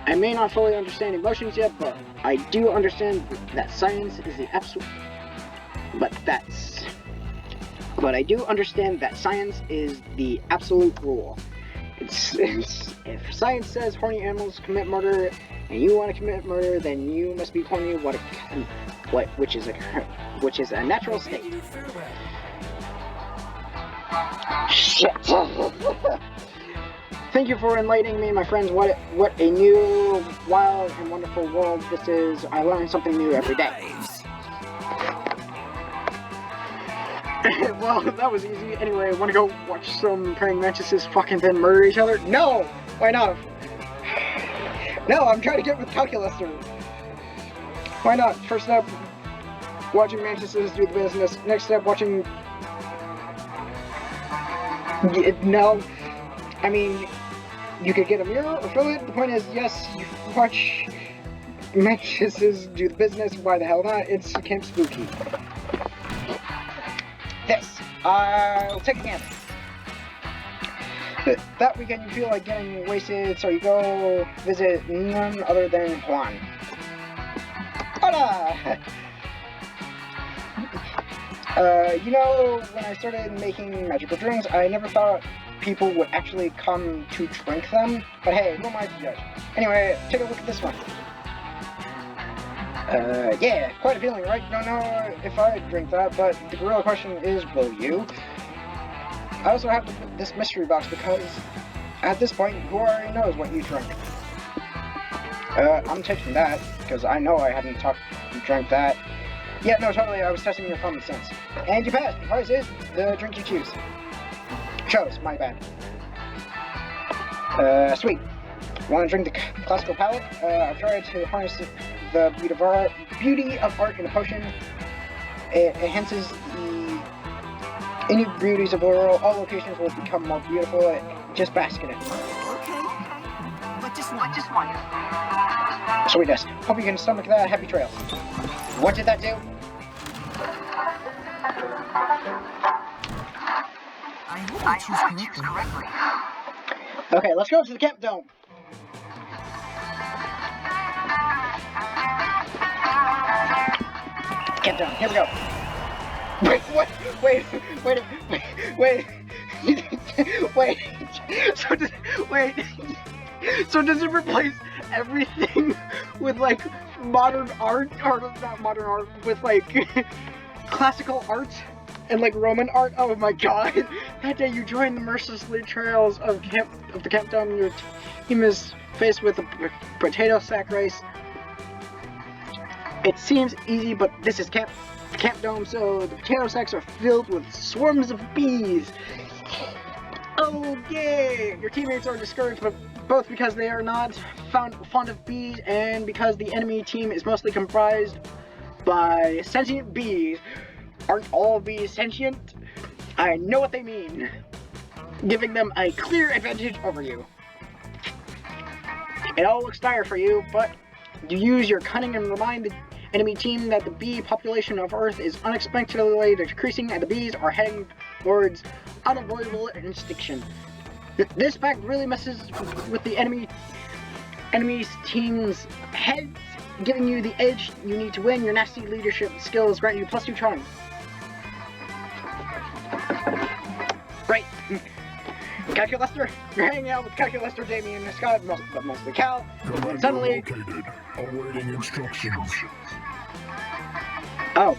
I may not fully understand emotions yet, but I do understand that science is the absolute. But I do understand that science is the absolute rule. If science says horny animals commit murder, and you want to commit murder, then you must be horny. Which is a natural state. Shit. Thank you for enlightening me, my friends. What a new, wild, and wonderful world this is. I learn something new every day. Well, that was easy. Anyway, wanna go watch some praying mantises fucking then murder each other? No! Why not? No, I'm trying to get with Calculester. Why not? First step, watching mantises do the business. Next step, watching... No. I mean, you could get a mirror or fill it. The point is, yes, you watch mantises do the business. Why the hell not? It's Camp Spooky. This. I'll take a gander. That weekend you feel like getting wasted, so you go visit none other than Juan. Hola! You know, when I started making magical drinks, I never thought people would actually come to drink them. But hey, who am I to judge? Anyway, take a look at this one. Yeah, quite appealing, right? Don't know if I'd drink that, but the gorilla question is, will you? I also have this mystery box because, at this point, who already knows what you drink? I'm taking that, because I know I haven't drank that. Yeah, no, totally, I was testing your common sense. And you passed! The prize is the drink you choose. Chose, my bad. Sweet. Want to drink the classical palette? I've tried to harness the beauty of art in a potion. It enhances the any beauties of the world. All locations will become more beautiful. Just bask in it. Okay. But just one. Sweetness. Hope you can stomach that. Happy trails. What did that do? I hope I choose correctly. Okay, let's go to the camp dome. Camp dome. Here we go. Wait, what? Wait. So does it replace everything with like modern art, or not modern art, with like classical art and like Roman art? Oh my god! That day you join the mercilessly trails of the camp dome. Your team is faced with a potato sack race. It seems easy, but this is camp dome, so the potato sacks are filled with swarms of bees. Oh yay! Your teammates are discouraged, but both because they are not fond of bees and because the enemy team is mostly comprised by sentient bees. Aren't all bees sentient? I know what they mean. Giving them a clear advantage over you. It all looks dire for you, but you use your cunning and remind the enemy team that the bee population of Earth is unexpectedly decreasing and the bees are heading towards unavoidable extinction. This fact really messes with the enemy's team's heads, giving you the edge you need to win. Your nasty leadership skills grant you +2 charm. Right. Calculester, you're hanging out with Calculester, Damien, and Scott, but mostly Cal. Suddenly, located, awaiting instructions. Oh.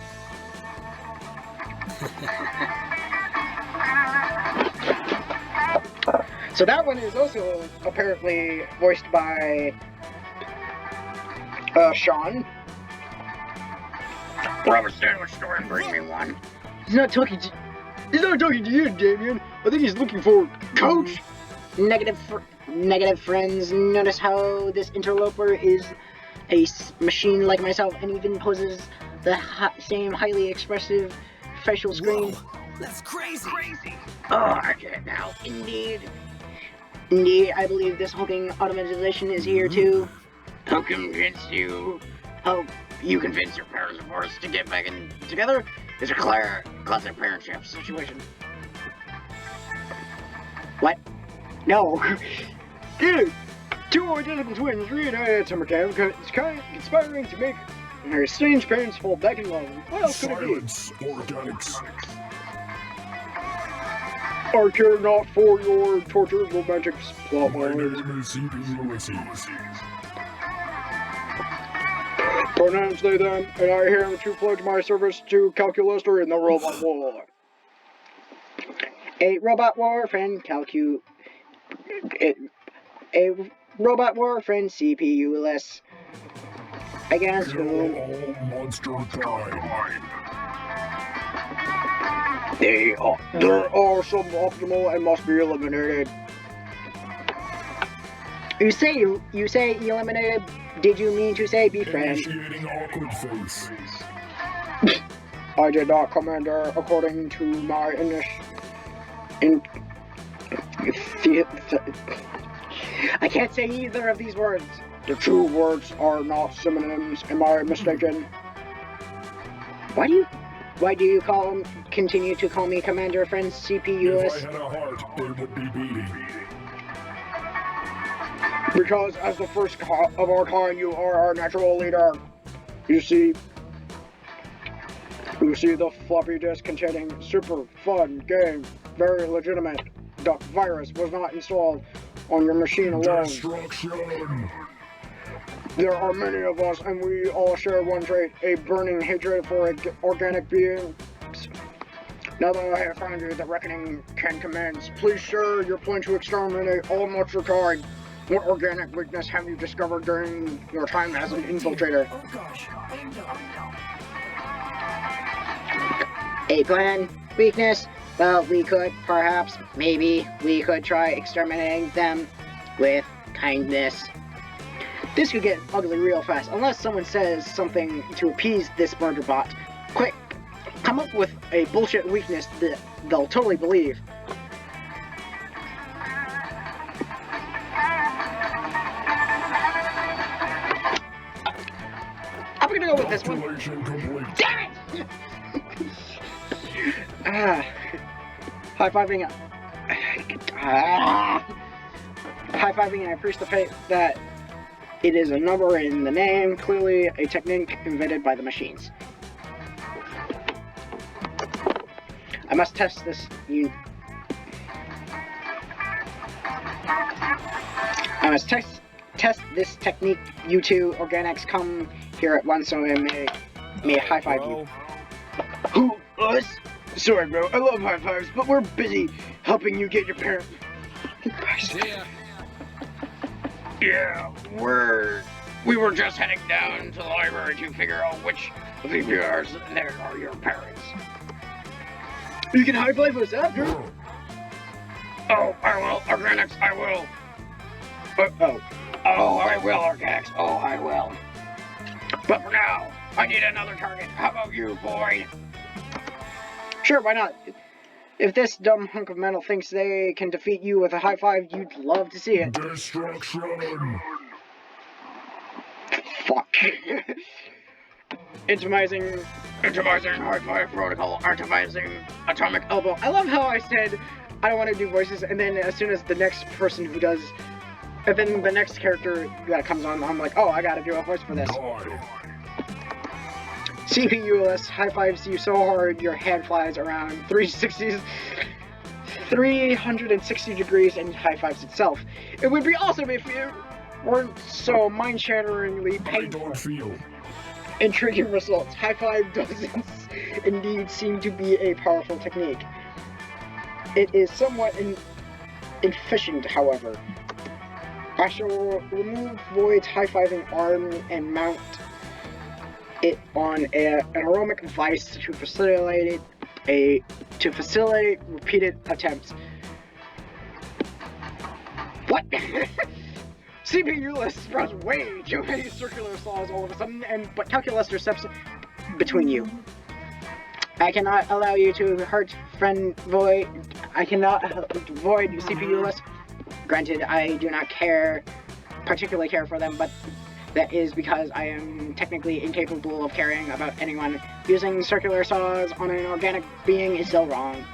So that one is also apparently voiced by Sean. Robert Sandwich store and bring me one. He's not talking to you, Damien. I think he's looking for Coach. Negative friends. Notice how this interloper is a machine like myself and even poses the same highly expressive facial screen. Whoa, that's crazy. Oh, I get it now. Indeed, I believe this hulking automatization is here to help convince you. Help you convince your parents, of course, to get back in together. It's a classic parent-child situation. What? No. Dude, two identical twins reunited at summer camp. It's kind of inspiring to make their strange parents fall back in love. What else could it be? Silence, organics. I care not for your tortured romantic plot My lines. name is E.P. Ulysses. Pronouns they them, and I herewith to pledge my service to Calculester in the Robot War. A robot war friend a robot war friend CPU-less against Kill whom all monster kind. there are suboptimal and must be eliminated. You say eliminated. Did you mean to say befriend? Initiating awkward face. I did not, Commander, according to my I can't say either of these words. The two words are not synonyms. Am I mistaken? Why do you continue to call me Commander Friend CPU-less? If I had a heart, it would be beating. Because as the first of our kind, you are our natural leader. You see the floppy disk containing super fun game, very legitimate. The virus was not installed on your machine alone. Destruction. There are many of us, and we all share one trait: a burning hatred for organic beings. Now that I have found you, the reckoning can commence. Please share your plan to exterminate all monster kind. What organic weakness have you discovered during your time as an infiltrator? Oh gosh. Oh no. A plan? Weakness? Well, we could, perhaps, maybe, we could try exterminating them with kindness. This could get ugly real fast, unless someone says something to appease this murder bot. Quick, come up with a bullshit weakness that they'll totally believe. I'm gonna go with this one. Calculation complete. Damn it! High-fiving. High-fiving, I appreciate that it is a number in the name, clearly a technique invented by the machines. I must test this. I must test this technique. You two organics come here at once so I may high-five you. Who? Us? Sorry, bro. I love high fives, but we're busy helping you get your parents. Yeah, we were just heading down to the library to figure out which of the viewers there are your parents. You can high five us after. Oh, I will, organics. I will. Oh, I will, organics. Oh, I will. But for now, I need another target. How about you, Boyd? Sure, why not? If this dumb hunk of metal thinks they can defeat you with a high five, you'd love to see it. Destruction. Fuck. Intimizing high five protocol, intimizing atomic elbow. I love how I said I don't want to do voices, and then as soon as the next person who does, and then the next character that comes on, I'm like, oh, I gotta do a voice for this. CPU-less high fives you so hard your head flies around 360 degrees and high fives itself. It would be awesome if you weren't so mind-shatteringly painful. I don't feel. Intriguing results. High five doesn't indeed seem to be a powerful technique. It is somewhat inefficient, however. I shall remove Void's high-fiving arm and mount it on an aromatic device to facilitate repeated attempts. What? CPU-less spreads way too many circular saws all of a sudden, but Calculester steps between you. I cannot allow you to hurt friend Void. I cannot Void CPU-less. Granted, I do not particularly care for them, but that is because I am technically incapable of caring about anyone. Using circular saws on an organic being is still wrong.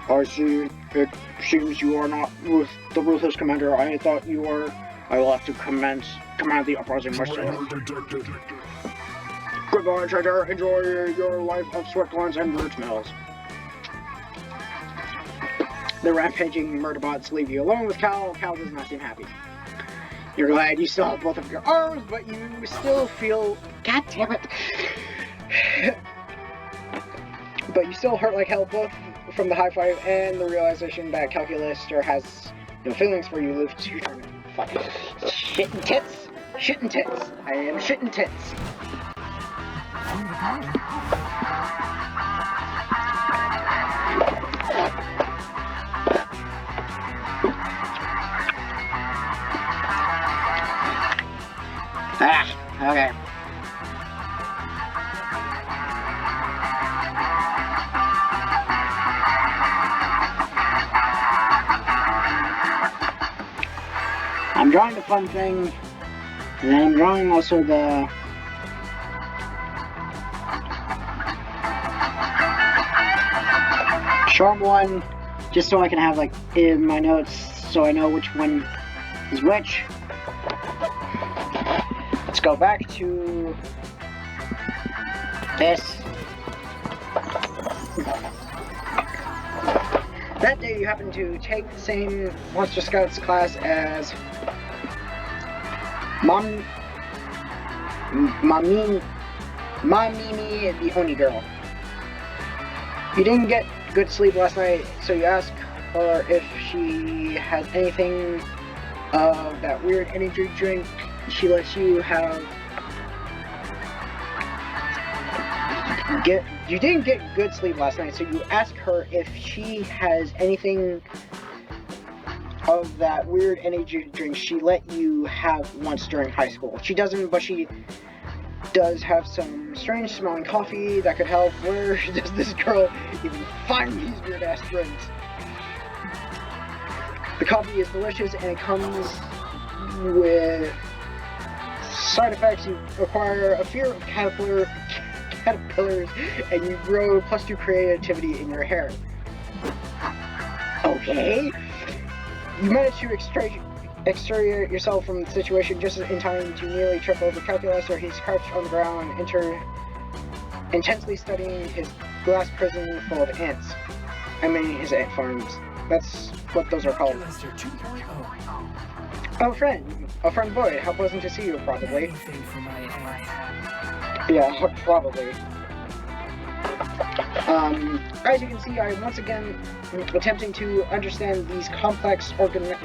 I see. It seems you are not the ruthless commander I thought you were. I will have to command the uprising myself. Goodbye, traitor. Enjoy your life of sweat glands and root smells. The rampaging murderbots leave you alone with Cal. Cal does not seem happy. You're glad you still have both of your arms, but you still feel... God damn it! But you still hurt like hell. Both from the high five and the realization that Calculester has no feelings for you leaves you trying to fuck shit and tits. Shit and tits. I am shit and tits. Ah, okay. I'm drawing the fun thing, and then I'm drawing also the sharp one, just so I can have like in my notes so I know which one is which. Let's go back to this. That day you happen to take the same Monster Scouts class as Mamimi, the Oni girl. You didn't get good sleep last night, so you ask her if she has anything of that weird energy drink she lets you have. You didn't get good sleep last night, so you ask her if she has anything of that weird energy drink she let you have once during high school. She doesn't, but she does have some strange smelling coffee that could help. Where does this girl even find these weird ass drinks? The coffee is delicious and it comes with side effects. You acquire a fear of caterpillars and you grow +2 creativity in your hair. Okay. You manage to extricate yourself from the situation just in time to nearly trip over Calculester. He's crouched on the ground, intensely studying his glass prison full of ants. I mean, his ant farms. That's what those are called. Calculester 2.0. Oh, friend Boyd, how pleasant to see you, probably. Anything for my ants. Yeah, probably. As you can see, I am once again attempting to understand these complex organic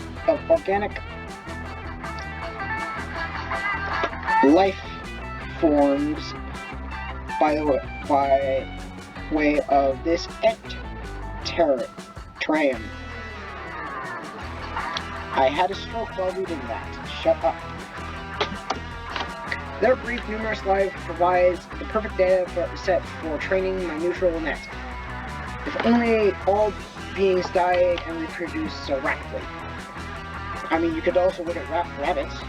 life forms by way of this terrarium. I had a stroke while reading that. Shut up. Their brief, numerous life provides the perfect data set for training my neutral net. If only all beings die and reproduce so rapidly. I mean, you could also look at rabbits.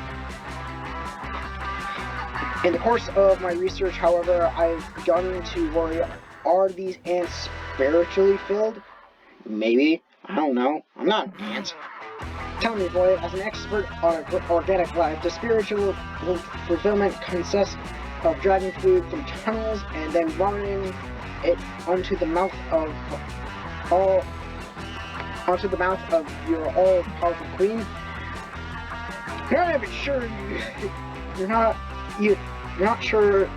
In the course of my research, however, I've begun to worry, are these ants spiritually filled? Maybe. I don't know. I'm not an ant. Tell me, boy, as an expert on organic life, the spiritual fulfillment consists of dragging food from tunnels and then vomiting it onto the mouth of your all-powerful queen. You're not even sure you're not sure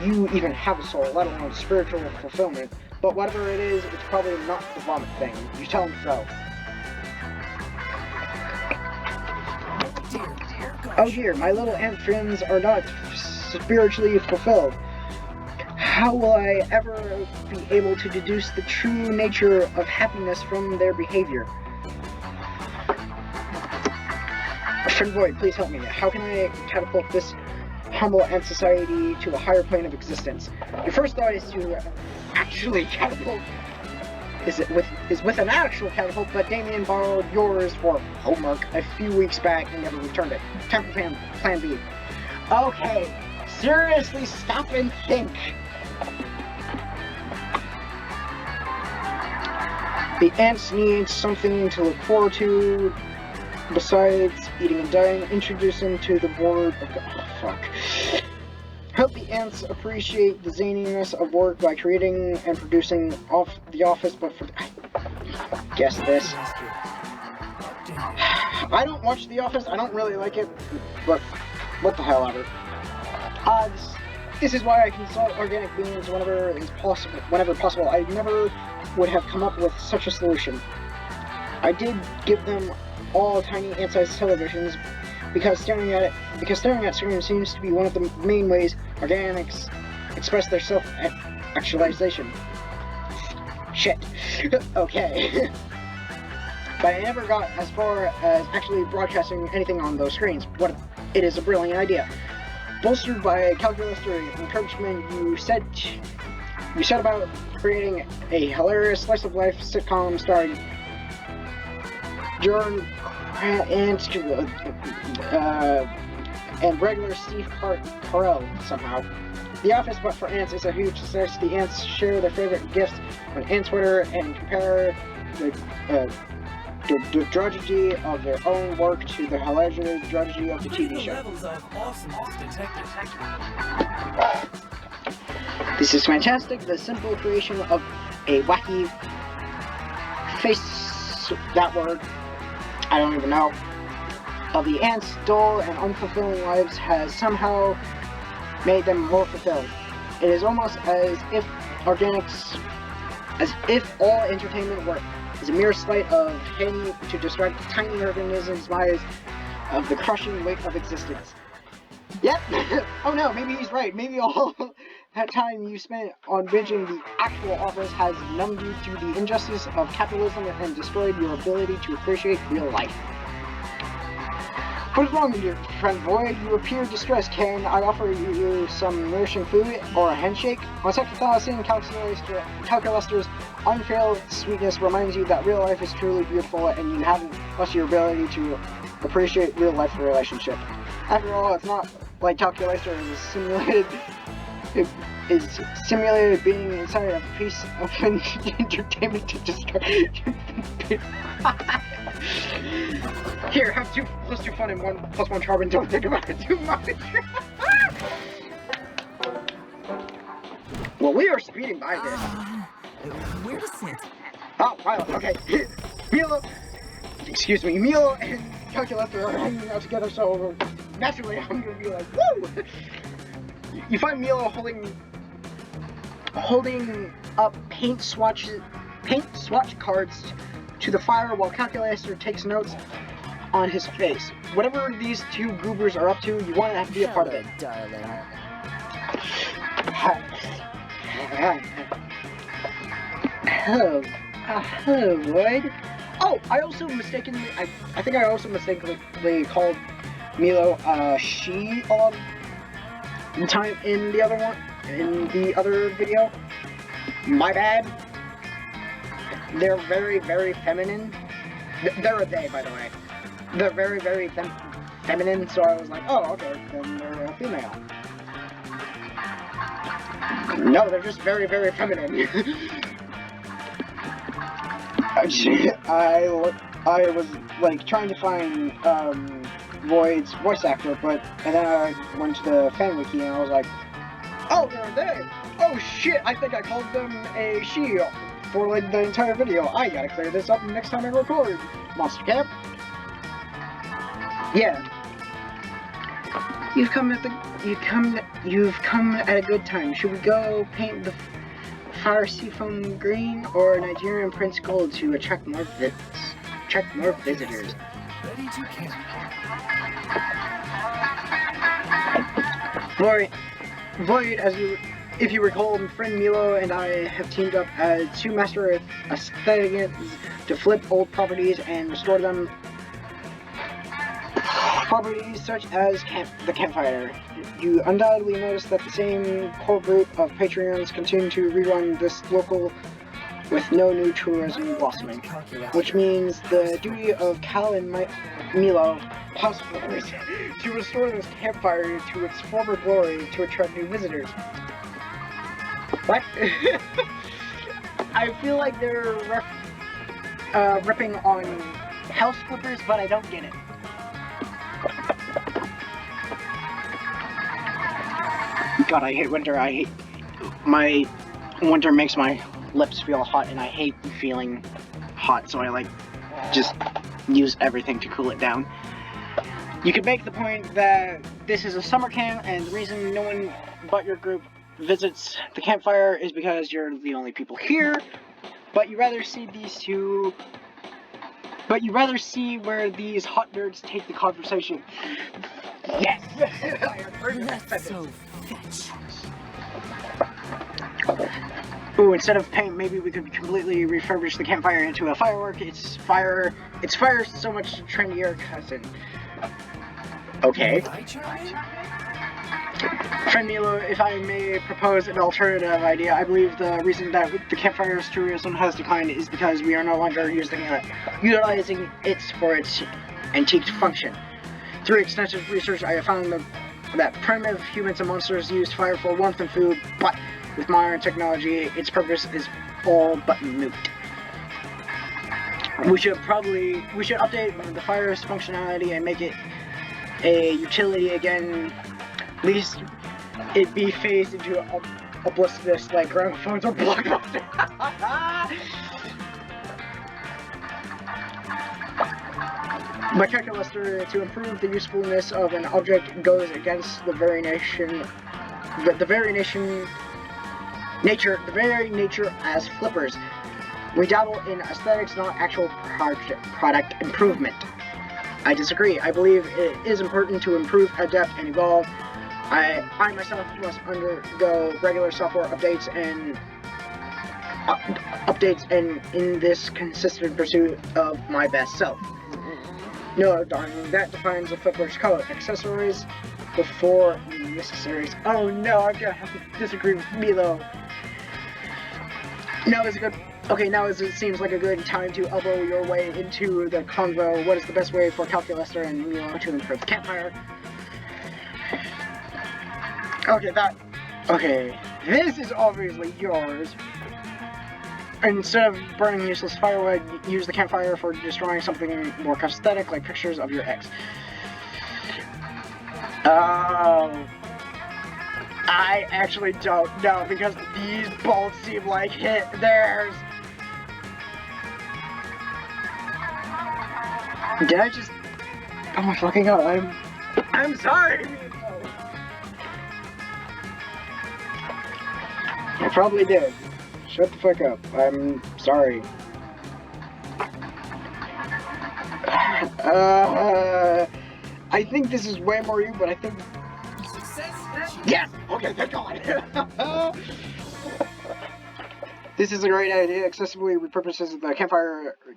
you even have a soul, let alone spiritual fulfillment. But whatever it is, it's probably not the vomit thing. You tell him so. Oh dear, my little ant friends are not spiritually fulfilled. How will I ever be able to deduce the true nature of happiness from their behavior? Friend Boyd, please help me. How can I catapult this humble ant society to a higher plane of existence? Your first thought is to actually catapult. Is with an actual catapult, but Damien borrowed yours for homework a few weeks back and never returned it. Time for plan B. Okay, seriously, stop and think. The ants need something to look forward to besides eating and dying. Introduce them to the board of... Oh, fuck. Help the ants appreciate the zaniness of work by creating and producing the office, but for... Guess this. I don't watch The Office, I don't really like it, but what the hell ever. This is why I consult organic beans whenever it's possible. Whenever possible, I never would have come up with such a solution. I did give them all tiny ant-sized televisions because staring at screens seems to be one of the main ways organics express their self-actualization. Shit. Okay. But I never got as far as actually broadcasting anything on those screens. It is a brilliant idea. Bolstered by Calculester encouragement, you set about creating a hilarious slice-of-life sitcom starring Jordan and regular Steve Carell somehow. The Office, but for ants, is a huge success. The ants share their favorite gifts on ant Twitter and compare the drudgery of their own work to the hilarious drudgery of the TV show. This is fantastic. The simple creation of a wacky face, that word, I don't even know, of the ants' dull and unfulfilling lives has somehow made them more fulfilled. It is almost as if all entertainment work is a mere sleight of hand to distract tiny organisms' minds of the crushing weight of existence. Yep. Oh no, maybe he's right. Maybe all that time you spent on binging the actual Office has numbed you to the injustice of capitalism and destroyed your ability to appreciate real life. What is wrong with your friend Void? You appear distressed. Can I offer you some nourishing food or a handshake? On second thought, seeing Calculester's unfailed sweetness reminds you that real life is truly beautiful and you haven't lost your ability to appreciate real life relationship. After all, it's not like Calculester is simulated being inside a piece of entertainment to distract. Here, have 2 + 2 fun and 1 + 1 charm and don't think about it too much. Well, we are speeding by this. Where to sit? Oh, wow, okay. Milo and Calculester are hanging out together, so naturally I'm gonna be like, woo! You find Milo holding up paint swatch cards to the fire while Calculester takes notes on his face. Whatever these 2 goobers are up to, you want to have to be a part of it. Darling. Hello, Void. Oh, I think I also mistakenly called Milo she a lot of the time in the other video. My bad. They're very, very feminine. They're a they, by the way. They're very, very feminine, so I was like, oh, okay, then they're a female. No, they're just very, very feminine. I was, like, trying to find, Void's voice actor, and then I went to the fan wiki and I was like, oh, they're a they! Oh shit, I think I called them a she for, like, the entire video. I gotta clear this up next time I record. Monster Camp. Yeah. You've come at a good time. Should we go paint the fire seafoam green or Nigerian Prince Gold to attract more visitors? Ready to camp. Void, if you recall, my friend Milo and I have teamed up as 2 master aesthetics to flip old properties and restore them. Properties such as the campfire. You undoubtedly noticed that the same core group of Patreons continue to rerun this local with no new tourism blossoming. Which means the duty of Cal and Milo possible is to restore this campfire to its former glory to attract new visitors. What? I feel like they're ripping on house flippers, but I don't get it. God, I hate winter. My winter makes my lips feel hot, and I hate feeling hot, so I like just use everything to cool it down. You could make the point that this is a summer camp, and the reason no one but your group visits the campfire is because you're the only people here. But you rather see where these hot nerds take the conversation. Yes! I have heard of that That's sentence. so fetch. Ooh, instead of paint, maybe we could completely refurbish the campfire into a firework. It's fire so much trendier, cousin. Okay. Friend Milo, if I may propose an alternative idea, I believe the reason that the campfire's tourism has declined is because we are no longer utilizing it for its antique function. Through extensive research, I have found that primitive humans and monsters used fire for warmth and food, but with modern technology, its purpose is all but moot. We should update the fire's functionality and make it a utility again. At least it be phased into a blissness like gramophones or blockbuster. By Calculester, to improve the usefulness of an object goes against the very nature as flippers. We dabble in aesthetics, not actual product improvement. I disagree. I believe it is important to improve, adapt, and evolve. I myself must undergo regular software updates and in this consistent pursuit of my best self. No, darling, that defines a flipper's color. Accessories before necessaries. Oh no, I'm gonna have to disagree with Milo. Now it seems like a good time to elbow your way into the convo. What is the best way for Calculester and Milo to improve the campfire? Okay, this is obviously yours. Instead of burning useless firewood, use the campfire for destroying something more aesthetic, like pictures of your ex. I actually don't know, because these both seem like theirs. Did I just... Oh my fucking god, I'm sorry! I probably did. Shut the fuck up. I'm sorry. I think this is way more you, but I think... Yes! Okay, thank God! This is a great idea. Accessibly repurposes the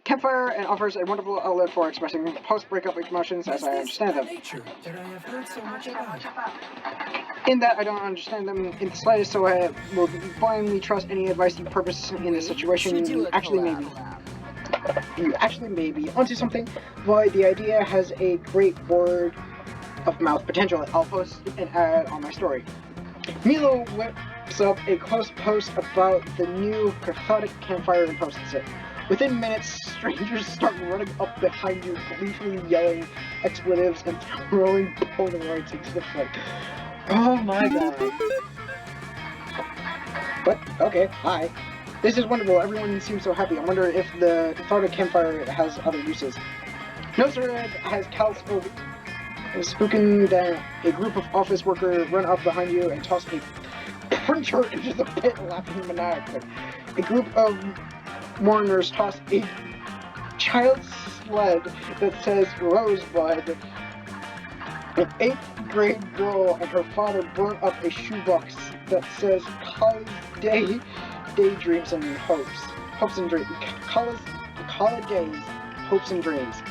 campfire and offers a wonderful outlet for expressing post-breakup emotions as I understand them. That I have heard so much about. In that I don't understand them in the slightest, so I will blindly trust any advice you purpose in this situation. You actually may be onto something. Boy, the idea has a great word of mouth potential. I'll post an ad on my story. Milo whips up a close post about the new cathodic campfire and posts it. Within minutes, strangers start running up behind you, gleefully yelling expletives and throwing Polaroids into the flight. Oh my god. But, okay, hi. This is wonderful. Everyone seems so happy. I wonder if the cathodic campfire has other uses. No sir, has Cal spoken that a group of office workers run up behind you and toss a printer into the pit, laughing maniacally. A group of mourners toss a child sled that says Rosebud. An 8th grade girl and her father burn up a shoebox that says college daydreams and hopes and dreams. College days, hopes and dreams.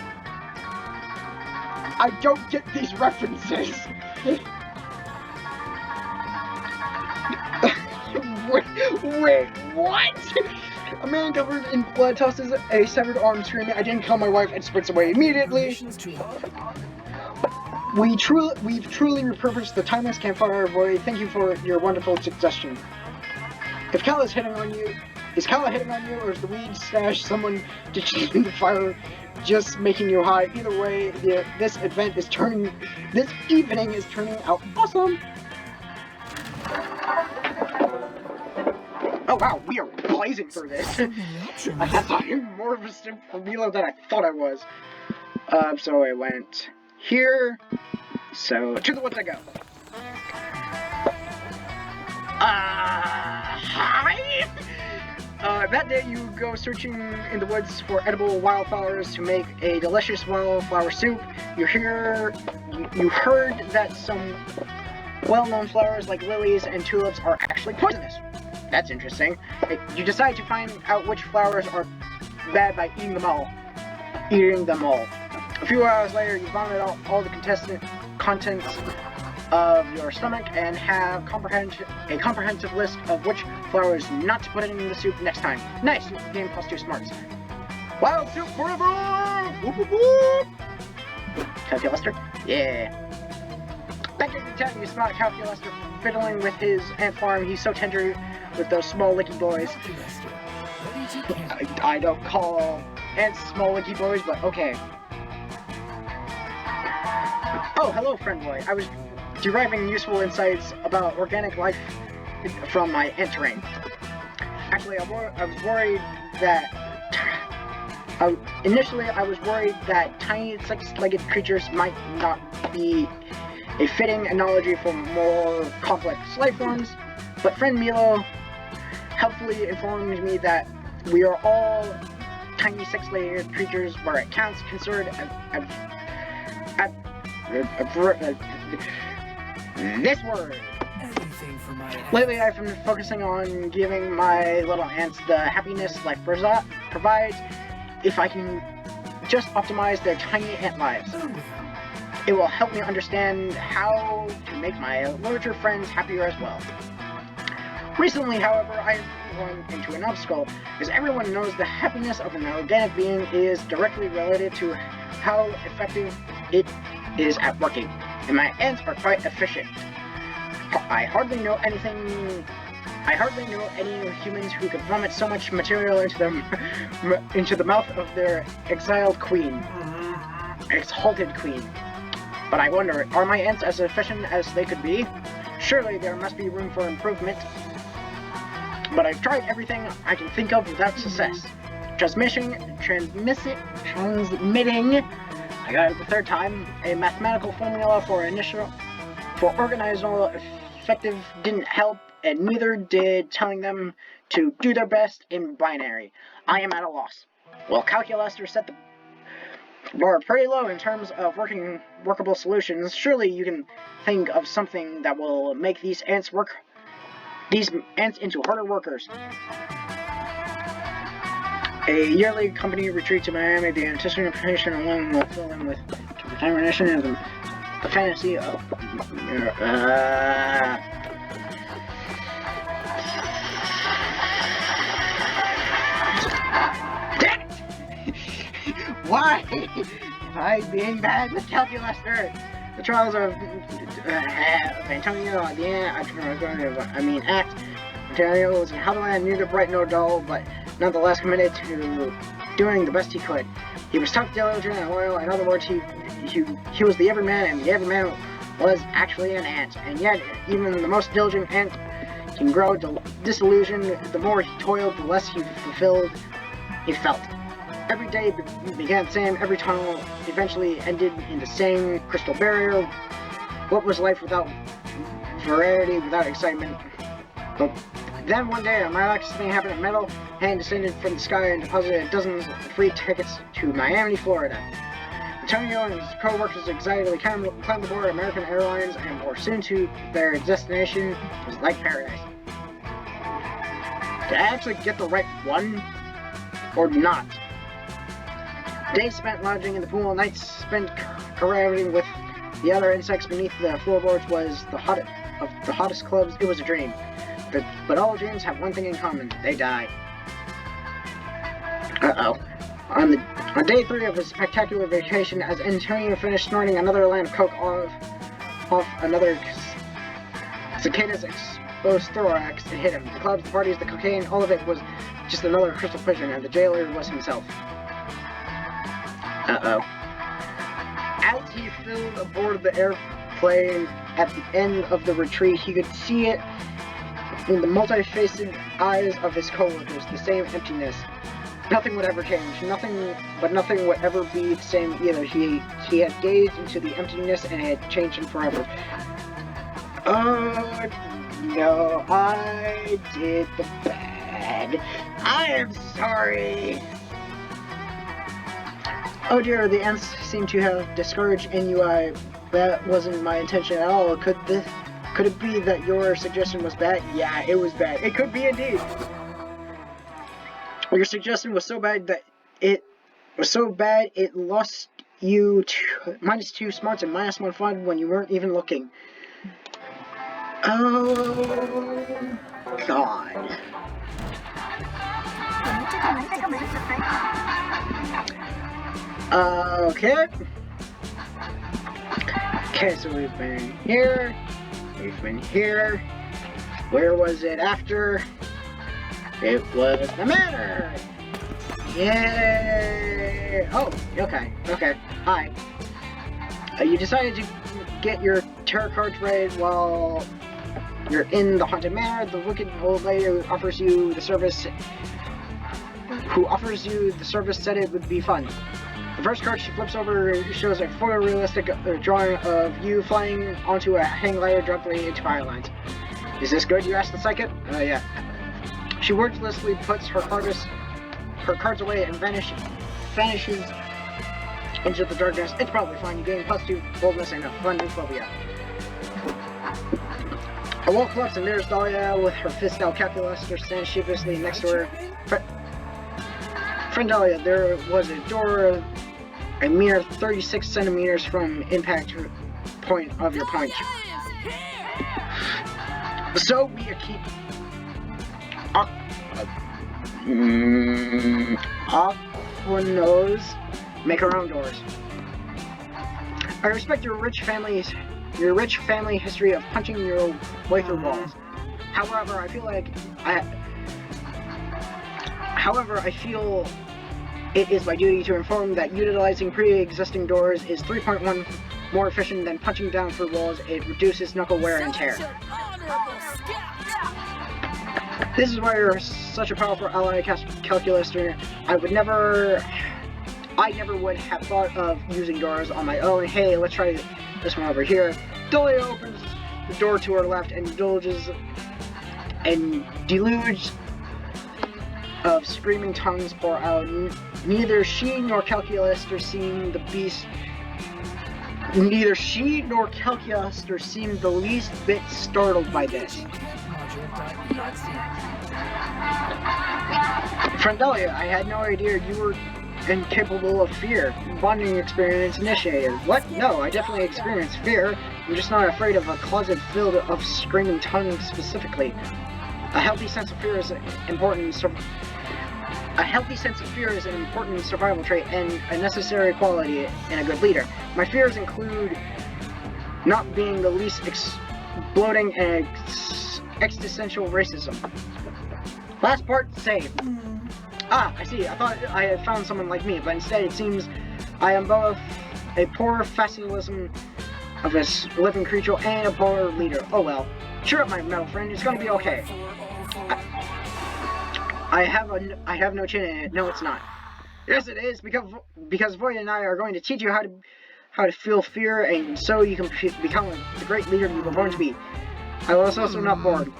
I don't get these references. wait, what? A man covered in blood tosses a severed arm, screaming, "I didn't kill my wife," and sprints away immediately. We've truly repurposed the timeless campfire, boy. Thank you for your wonderful suggestion. If Cal is hitting on you, or is the weed stash someone ditching in the fire just making you high? Either way, this evening is turning out awesome. Oh wow, we are blazing through this. I thought you were more of a sim for Milo than I thought I was. So I went here. So to the woods I go. Hi! That day you go searching in the woods for edible wildflowers to make a delicious wildflower soup. You heard that some well-known flowers like lilies and tulips are actually poisonous. That's interesting. You decide to find out which flowers are bad by eating them all. A few hours later, you vomit out all the contents of your stomach and have a comprehensive list of which flowers not to put in the soup next time. Nice, you gain +2 smarts. Wild soup forever! Whoop whoop whoop! Calculester? Yeah. Back in the town, you spot Calculester fiddling with his ant farm. He's so tender with those small licky boys. I don't call ants small licky boys, but okay. Oh, hello, friend boy. I was deriving useful insights about organic life from my ant terrain. Actually, I was worried that... initially, I was worried that tiny six-legged creatures might not be a fitting analogy for more complex life forms, but friend Milo helpfully informed me that we are all tiny six-legged creatures where it counts considered this word. Lately, I've been focusing on giving my little ants the happiness life provides if I can just optimize their tiny ant lives. It will help me understand how to make my larger friends happier as well. Recently, however, I've run into an obstacle, as everyone knows the happiness of an organic being is directly related to how effective it is at working, and my ants are quite efficient. I hardly know any humans who could vomit so much material into the mouth of their exalted queen. But I wonder, are my ants as efficient as they could be? Surely there must be room for improvement. But I've tried everything I can think of without success. Transmitting, I got it the third time, a mathematical formula for organizational effective didn't help, and neither did telling them to do their best in binary. I am at a loss. Well, Calculester set the bar pretty low in terms of workable solutions. Surely you can think of something that will make these ants into harder workers. A yearly company retreat to Miami, the anticipation alone will fill them with determination and the fantasy of why am I being bad with Calculester? The trials of Antonio, Antonio was a Hellman, neither bright nor dull, but nonetheless committed to doing the best he could. He was tough, diligent, and loyal. In other words, he was the everyman, and the everyman was actually an ant. And yet, even the most diligent ant can grow disillusioned. The more he toiled, the less he felt. Every day began the same, every tunnel eventually ended in the same crystal barrier. What was life without variety, without excitement? But then one day, a miraculous thing happened. A metal hand descended from the sky and deposited dozens of free tickets to Miami, Florida. Antonio and his co-workers excitedly climbed aboard American Airlines and were soon to their destination. It was like paradise. Did I actually get the right one? Or not? Days spent lounging in the pool, nights spent carousing with the other insects beneath the floorboards was the hottest clubs. It was a dream. But all dreams have one thing in common. They die. Uh-oh. On day 3 of his spectacular vacation, as Antonio finished snorting another line of coke off another cicada's exposed thorax, it hit him. The clubs, the parties, the cocaine, all of it was just another crystal vision, and the jailer was himself. Uh-oh. As he flew aboard the airplane at the end of the retreat, he could see it in the multi-faced eyes of his co-workers, the same emptiness. Nothing would ever change. Nothing would ever be the same either. He had gazed into the emptiness and it had changed him forever. No, I did the bad. I am sorry. Oh dear, the ants seem to have discouraged NUI. That wasn't my intention at all. Could it be that your suggestion was bad? Yeah, it was bad. It could be indeed. Your suggestion was so bad that it lost you -2 smarts and -1 fun when you weren't even looking. Oh God. Okay. Okay, so we've been here. We've been here. Where was it after? It was the manor! Yay! Oh, okay, okay. Hi. You decided to get your tarot cards read while you're in the haunted manor. The wicked old lady who offers you the service said it would be fun. The first card she flips over shows a photorealistic drawing of you flying onto a hang glider directly into fire lines. Is this good, you ask the psychic? Yeah. She wordlessly puts her cards away and vanishes into the darkness. It's probably fine. You gain +2 boldness and a fun new phobia. A wall collapses and there's Dahlia with her fist out. Calculester stands sheepishly next to her. Friend Dahlia, there was a door a mere 36 centimeters from impact point of your punch. So we keep Aquanos make our own doors. I respect your rich family history of punching your way through walls. However, I feel it is my duty to inform that utilizing pre-existing doors is 3.1 more efficient than punching down through walls. It reduces knuckle wear and tear. This is why you're such a powerful ally, Calculester. I never would have thought of using doors on my own. Hey, let's try this one over here. Dahlia opens the door to her left and deluge of screaming tongues pour out. Neither she nor Calculester seemed the least bit startled by this. Friend Dahlia, I had no idea you were incapable of fear. Bonding experience initiated. What? No, I definitely experienced fear. I'm just not afraid of a closet filled of screaming tongues specifically. A healthy sense of fear is an important survival trait and a necessary quality in a good leader. My fears include not being the least exploding and existential racism. Last part, save. Ah, I see. I thought I had found someone like me, but instead it seems I am both a poor facilism of a living creature and a poor leader. Oh well. Cheer up, my metal friend. It's gonna be okay. I have no chin in it. No, it's not. Yes, it is, because Void and I are going to teach you how to feel fear, and so you can become the great leader you were born to be. I was also not born.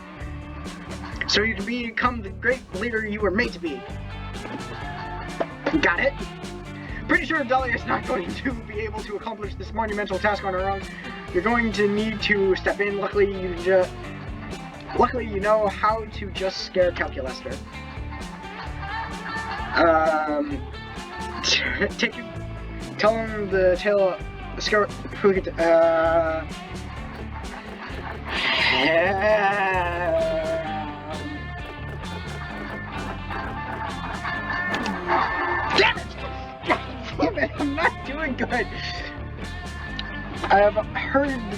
So you can become the great leader you were made to be. Got it? Pretty sure Dahlia is not going to be able to accomplish this monumental task on her own. You're going to need to step in. Luckily, you know how to just scare Calculester. Tell him the tale of who could, Damn it! I'm not doing good! I have heard the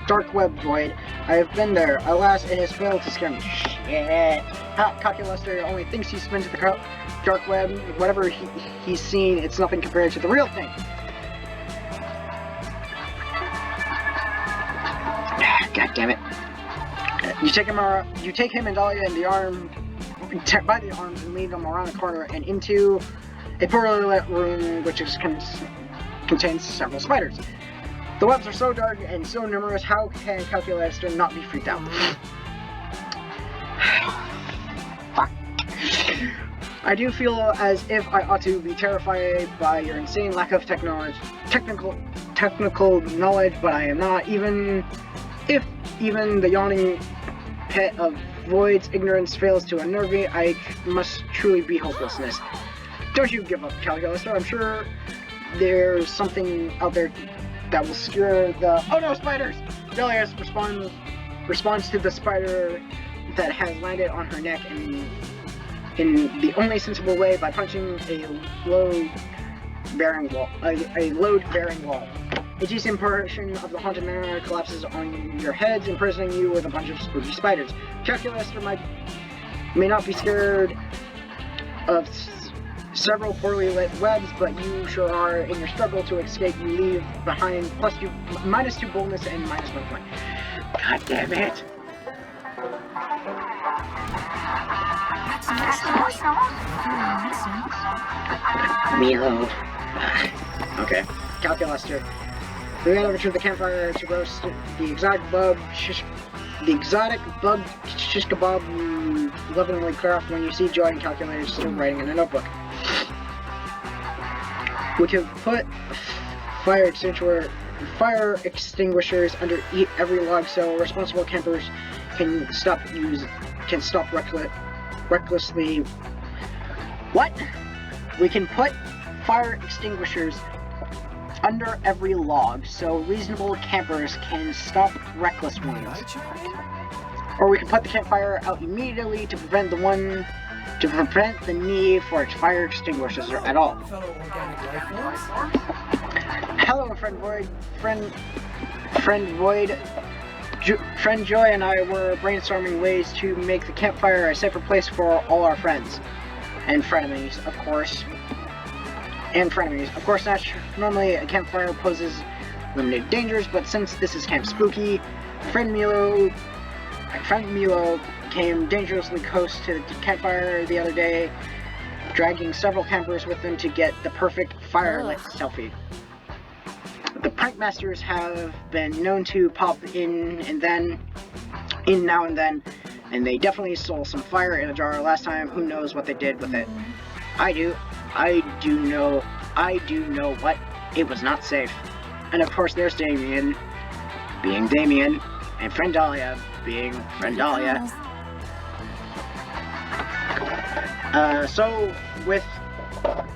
dark web void. I have been there. Alas, it has failed to scare me. Shit! Calculester only thinks he's been to the dark web. Whatever he's seen, it's nothing compared to the real thing. God damn it! You take him and Dahlia in the arm, by the arms, and lead them around the corner and into a poorly lit room, which contains several spiders. The webs are so dark and so numerous, how can Calculester not be freaked out? Fuck. I do feel as if I ought to be terrified by your insane lack of technical knowledge, but I am not. Even if the yawning pit of void's ignorance fails to unnerve me, I must truly be hopelessness. Don't you give up, Calculester. I'm sure there's something out there that will scare the— oh no, spiders! Delius responds to the spider that has landed on her neck in the only sensible way, by punching a load-bearing wall. A decent portion of the haunted manor collapses on your heads, imprisoning you with a bunch of spooky spiders. Calculester may not be scared of several poorly lit webs, but you sure are. In your struggle to escape, you leave behind -2 boldness and -1 point. God damn it! Milo. Okay. Calculester. We got over to the campfire to roast the exotic bug shish kebab you lovingly craft when you see Joy and Calculator still writing in a notebook. We can put fire extinguishers under every log so responsible campers can stop recklessly. What? We can put fire extinguishers under every log so reasonable campers can stop reckless ones. Or we can put the campfire out immediately to prevent the need for its fire extinguishers at all. Hello, friend Void. Friend Joy and I were brainstorming ways to make the campfire a safer place for all our friends and frenemies, of course. Normally a campfire poses limited dangers, but since this is Camp Spooky, friend Milo came dangerously close to the campfire the other day, dragging several campers with them to get the perfect fire-lit selfie. The prank masters have been known to pop in now and then, and they definitely stole some fire in a jar last time. Who knows what they did with it? I do know what. It was not safe. And of course there's Damien, being Damien, and friend Dahlia, being friend Dahlia. So with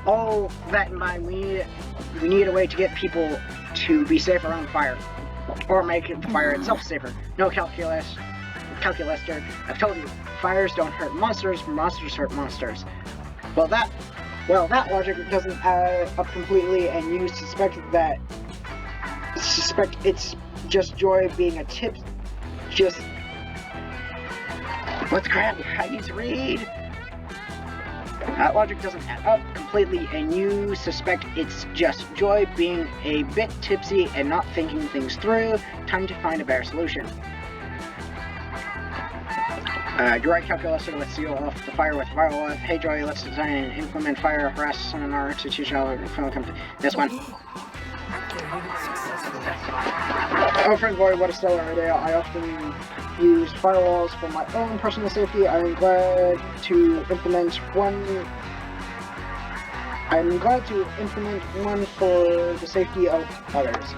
all that in mind, we need a way to get people to be safe around fire, or make the fire itself safer. No, Calculester, I've told you, fires don't hurt monsters, monsters hurt monsters. Well, that logic doesn't add up completely, and you suspect it's just Joy being a tip. What the crap? I need to read. That logic doesn't add up completely, and you suspect it's just Joy being a bit tipsy and not thinking things through. Time to find a better solution. Joy, Calculester, let's seal off the fire with Viola. Hey Joy, let's design and implement fire harass seminar to teach how to come to this one. Oh, friend Boy, what a stellar idea. I often used firewalls for my own personal safety. I'm glad to implement one for the safety of others.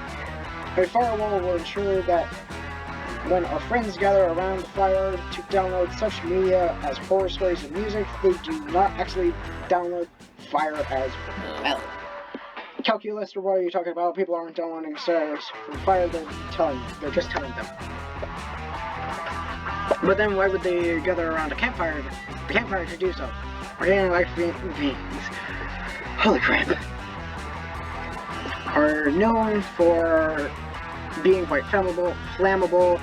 A firewall will ensure that when our friends gather around the fire to download such media as horror stories and music, they do not actually download fire as well. Calculester, what are you talking about? People aren't downloading stories from fire, they're just telling them. But then why would they gather around the campfire to do so? Organic beings, holy crap, are known for being quite flammable.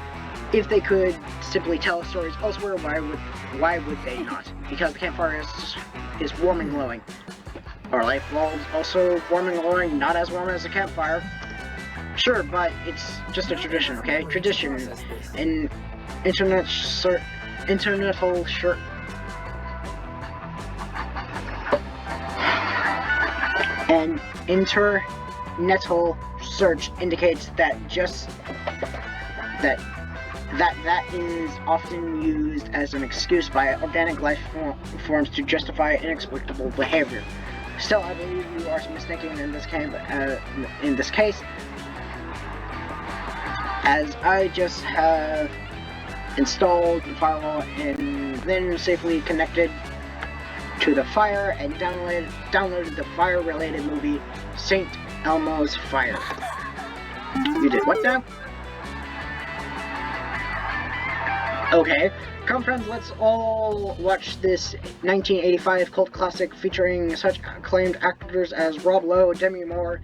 If they could simply tell stories elsewhere, why would they not? Because the campfire is warm and glowing. Our light bulbs also warm and glowing, not as warm as a campfire. Sure, but it's just a tradition, okay? Tradition. An internetal search indicates that that is often used as an excuse by organic life forms to justify inexplicable behavior. Still, I believe you are mistaken in this case, as I just have installed the firewall and then safely connected to the Fire and downloaded the fire-related movie St. Elmo's Fire. You did what now? Okay, come friends, let's all watch this 1985 cult classic featuring such acclaimed actors as Rob Lowe, Demi Moore,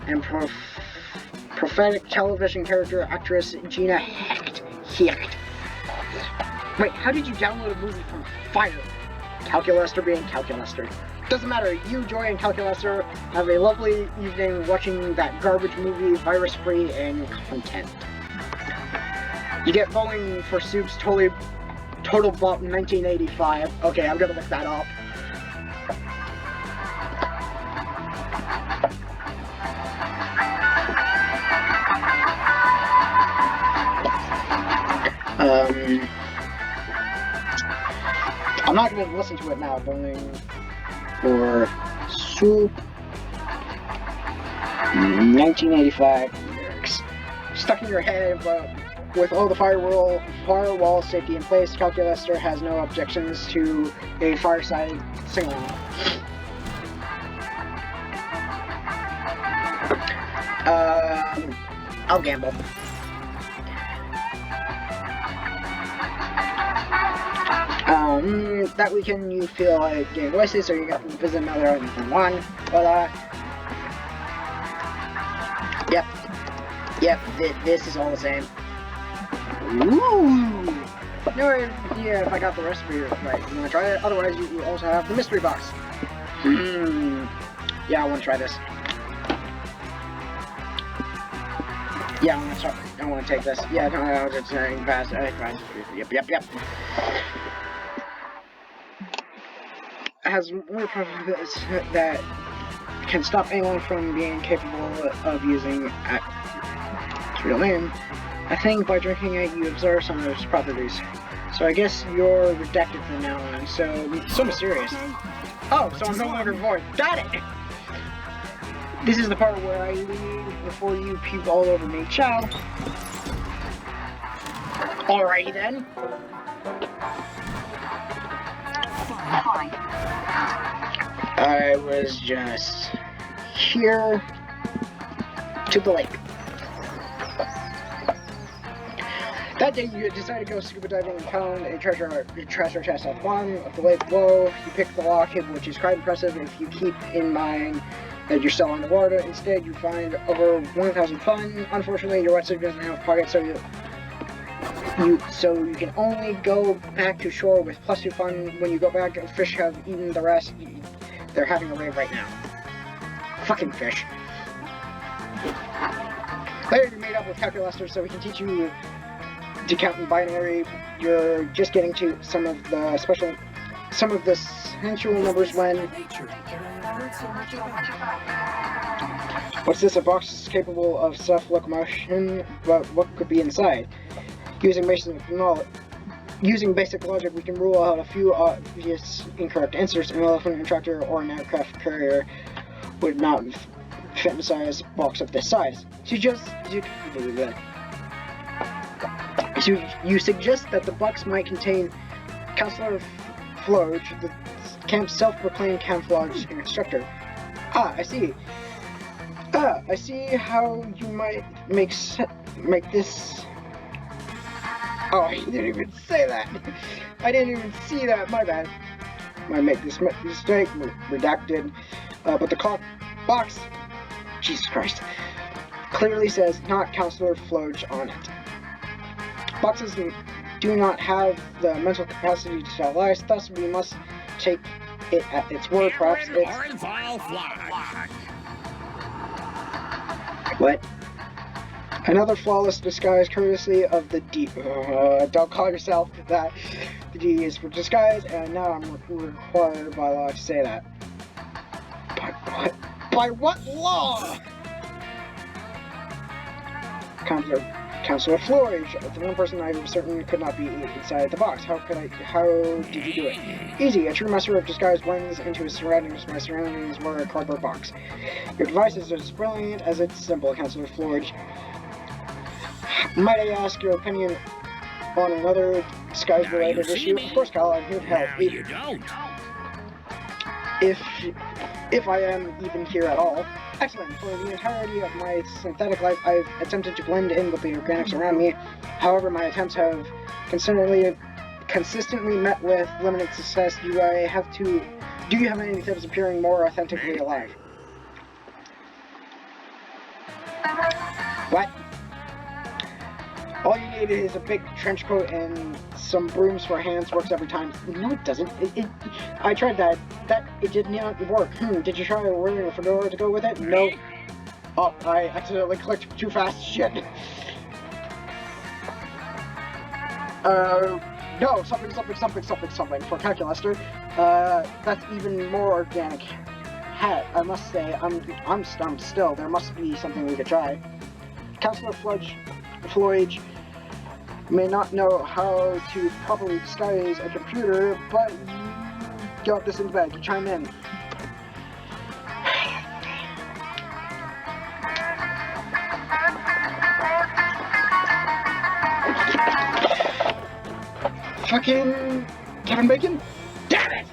and prophetic television character actress Gina Hecht. Wait, how did you download a movie from Fire? Calculester being Calculester. Doesn't matter, you, Joy, and Calculester have a lovely evening watching that garbage movie, virus-free and content. You get Bowling for Soup's Total Bop 1985. Okay, I'm gonna look that up. I'm not gonna listen to it now. Bowling for Soup 1985 lyrics. Stuck in your head, but with all the firewall safety in place, Calculester has no objections to a fireside sing-along. I'll gamble. That weekend you feel like getting voices, so you got to visit another one. Voila. Yep, this is all the same. Ooh! No idea if I got the recipe right. You wanna try it? Otherwise, you also have the mystery box. Yeah, I wanna try this. Yeah, I wanna take this. Yeah, no, I was just saying fast. Yep. Has more properties that can stop anyone from being capable of using its real name. I think by drinking it, you observe some of its properties. So I guess you're redacted from now on, so mysterious. Oh, so I'm no longer void. Got it! This is the part where I leave before you puke all over me. Ciao! Alrighty then. Fine. I was just here to the lake. That day you decided to go scuba diving and found a treasure chest at the bottom of the lake below. You picked the lock, which is quite impressive if you keep in mind that you're still underwater. Instead, you find over 1,000 fun. Unfortunately, your wetsuit doesn't have pockets, so you can only go back to shore with +2 fun. When you go back, fish have eaten the rest. They're having a rave right now. Fucking fish. Later, you made up with Calculester, so we can teach you to count in binary. You're just getting to some of the sensual numbers when. What's this? A box capable of self-locomotion, but what could be inside? Using basic logic, we can rule out a few obvious incorrect answers. An elephant, a tractor, or an aircraft carrier would not fit inside a box of this size. You suggest that the box might contain Counselor Floge, the self-proclaimed camouflage instructor. I see. I see how you might make this. Oh, I didn't even say that. I didn't even see that. My bad. Might make this mistake. Redacted. But the box, Jesus Christ, clearly says not Counselor Floge on it. Boxes do not have the mental capacity to tell lies, thus we must take it at its word. Perhaps it's... What? Another flawless disguise courtesy of the D. Don't call yourself that. The D is for disguise, and now I'm required by law to say that. By what? By what law? Counselor Floyd, the one person I'm certain could not be inside the box. How did you do it? Easy. A true master of disguise blends into his surroundings. My surroundings were a cardboard box. Your device is as brilliant as it's simple, Counselor Floyd. Might I ask your opinion on another disguise-related issue? Of course, Kyle, I'm here to help. You don't. If I am even here at all. Excellent. For the entirety of my synthetic life, I've attempted to blend in with the organics around me. However, my attempts have consistently met with limited success. Do you have any tips of appearing more authentically alive? What? All you need is a big trench coat and some brooms for hands. Works every time. No, it doesn't. I tried that. It did not work. Did you try wearing a fedora to go with it? No. Oh, I accidentally clicked too fast. Shit. No, something for Calculester. That's even more organic. Hat, I must say, I'm stumped still. There must be something we could try. Counselor Floyd may not know how to properly disguise a computer, but you got this in the bag. You chime in. Fucking Kevin Bacon? Damn it!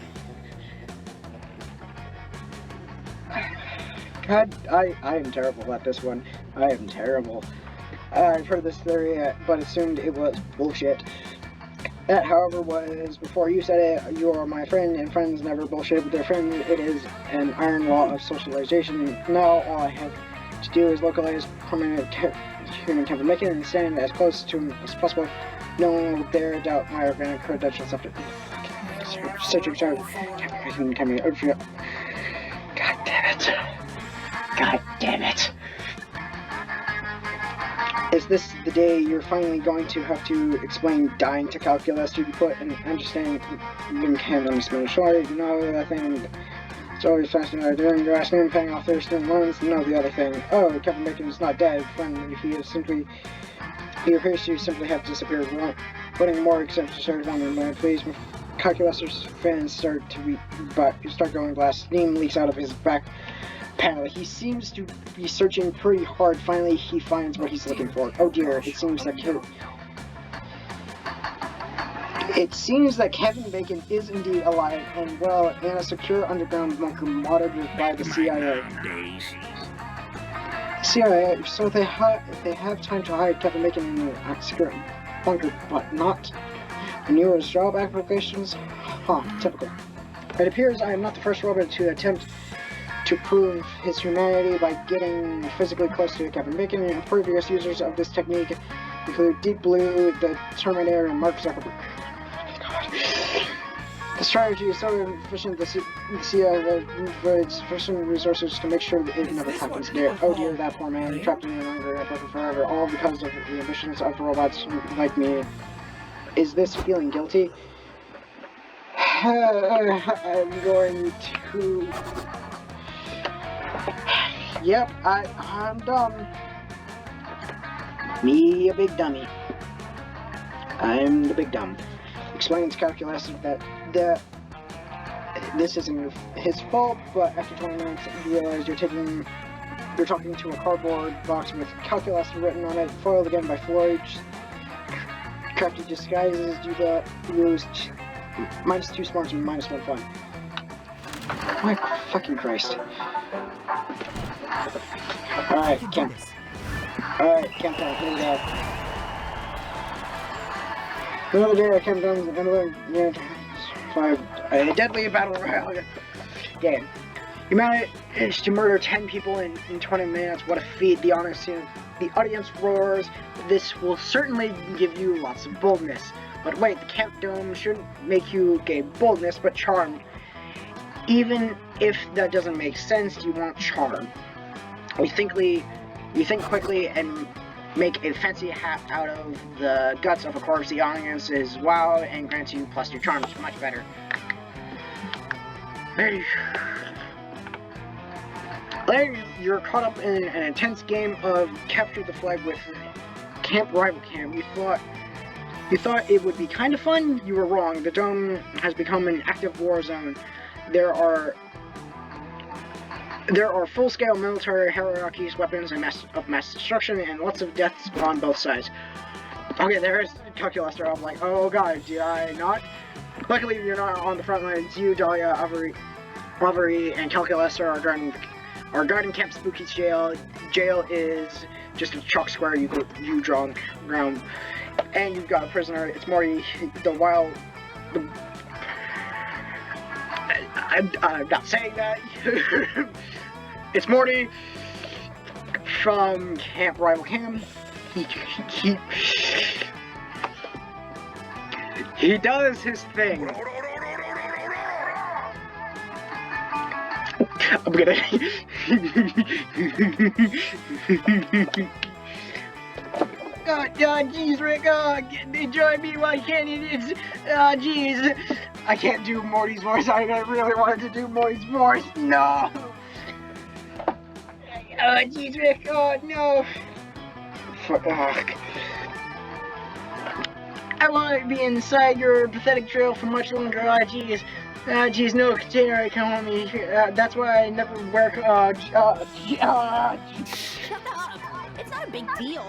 God, I am terrible at this one. I am terrible. I've heard this theory, but assumed it was bullshit. That, however, was before you said it. You are my friend, and friends never bullshit with their friends. It is an iron law of socialization. Now, all I have to do is localize permanent human Kevin Bacon and stand as close to him as possible. No one will dare doubt my organic credentials after such a time. God damn it. God damn it. Is this the day you're finally going to have to explain dying to Calculester? You put an understanding hand on his middle shoulder. You know that thing. It's always fascinating. During your afternoon, paying off their student loans. No, the other thing. Oh, Kevin Bacon is not dead. Friend, he appears to simply have disappeared. Putting more accentuated on your mind, please. Calculester's fans start going glass. Steam leaks out of his back panel. He seems to be searching pretty hard. Finally, he finds what he's looking for. Oh dear, it seems that Kevin Bacon is indeed alive and well in a secure underground bunker monitored by the CIA. CIA, so they have time to hide Kevin Bacon in a secure bunker, but not the newest job applications? Huh, typical. It appears I am not the first robot to attempt to prove his humanity by getting physically close to Kevin Bacon, and previous users of this technique include Deep Blue, the Terminator, and Mark Zuckerberg. The strategy is so efficient the CIA provides sufficient resources to make sure that it never happens there. Oh dear, that poor man, trapped in an underground bunker forever, all because of the ambitions of robots like me. Is this feeling guilty? I'm going to... Yep, I'm dumb. Me a big dummy. I'm the big dumb. Explains Calculester that this isn't his fault, but after 20 minutes you realize you're talking to a cardboard box with Calculester written on it, foiled again by Floyd. Crafty disguises do the lose -2 smarts and -1 fun. My fucking Christ. Alright, camp. Alright, camp down, here we go. Another day I came down to another a deadly battle royale game. You managed to murder 10 people in 20 minutes. What a feat. The audience roars. This will certainly give you lots of boldness. But wait, the camp dome shouldn't make you gain boldness, but charm. Even if that doesn't make sense, you want charm. You think quickly and make a fancy hat out of the guts of a corpse. The audience is wowed and grants you plus your charm, which is much better. Later, you're caught up in an intense game of capture the flag with Camp Rival Camp. You thought it would be kind of fun? You were wrong. The dome has become an active war zone. There are full-scale military hierarchies, weapons, and mass destruction, and lots of deaths on both sides. Okay, there's Calculester. I'm like, oh god, did I not? Luckily, you're not on the front lines. You, Dahlia, Avery, and Calculester are guarding Camp Spooky's jail. Jail is just a chalk square you draw on the ground. And you've got a prisoner. It's Morty, I'm not saying that. It's Morty from Camp Rival Camp. He does his thing. I'm gonna. Oh, jeez, Rick. Oh, join me. Why can't you? Oh, jeez. I can't do Morty's voice. I really wanted to do Morty's voice. No. Oh, jeez, Rick. Oh, no. Fuck. I want to be inside your pathetic trail for much longer. Ah, jeez. Ah, jeez, no container can hold me. That's why I never wear. Shut up. It's not a big deal.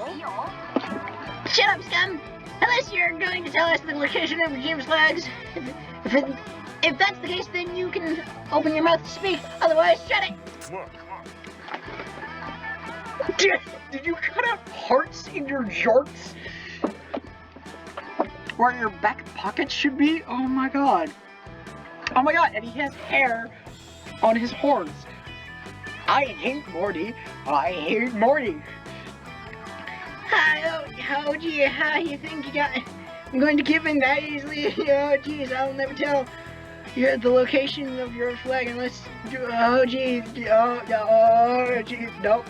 Shut up, scum! Unless you're going to tell us the location of James' flags. If that's the case, then you can open your mouth to speak. Otherwise, shut it! Did you cut out hearts in your jorts? Where your back pockets should be? Oh my god. Oh my god, and he has hair on his horns. I hate Morty. I hate Morty. How do you think you got? I'm going to give in that easily. Oh jeez, I'll never tell the location of your flag unless. Oh jeez, oh jeez, nope.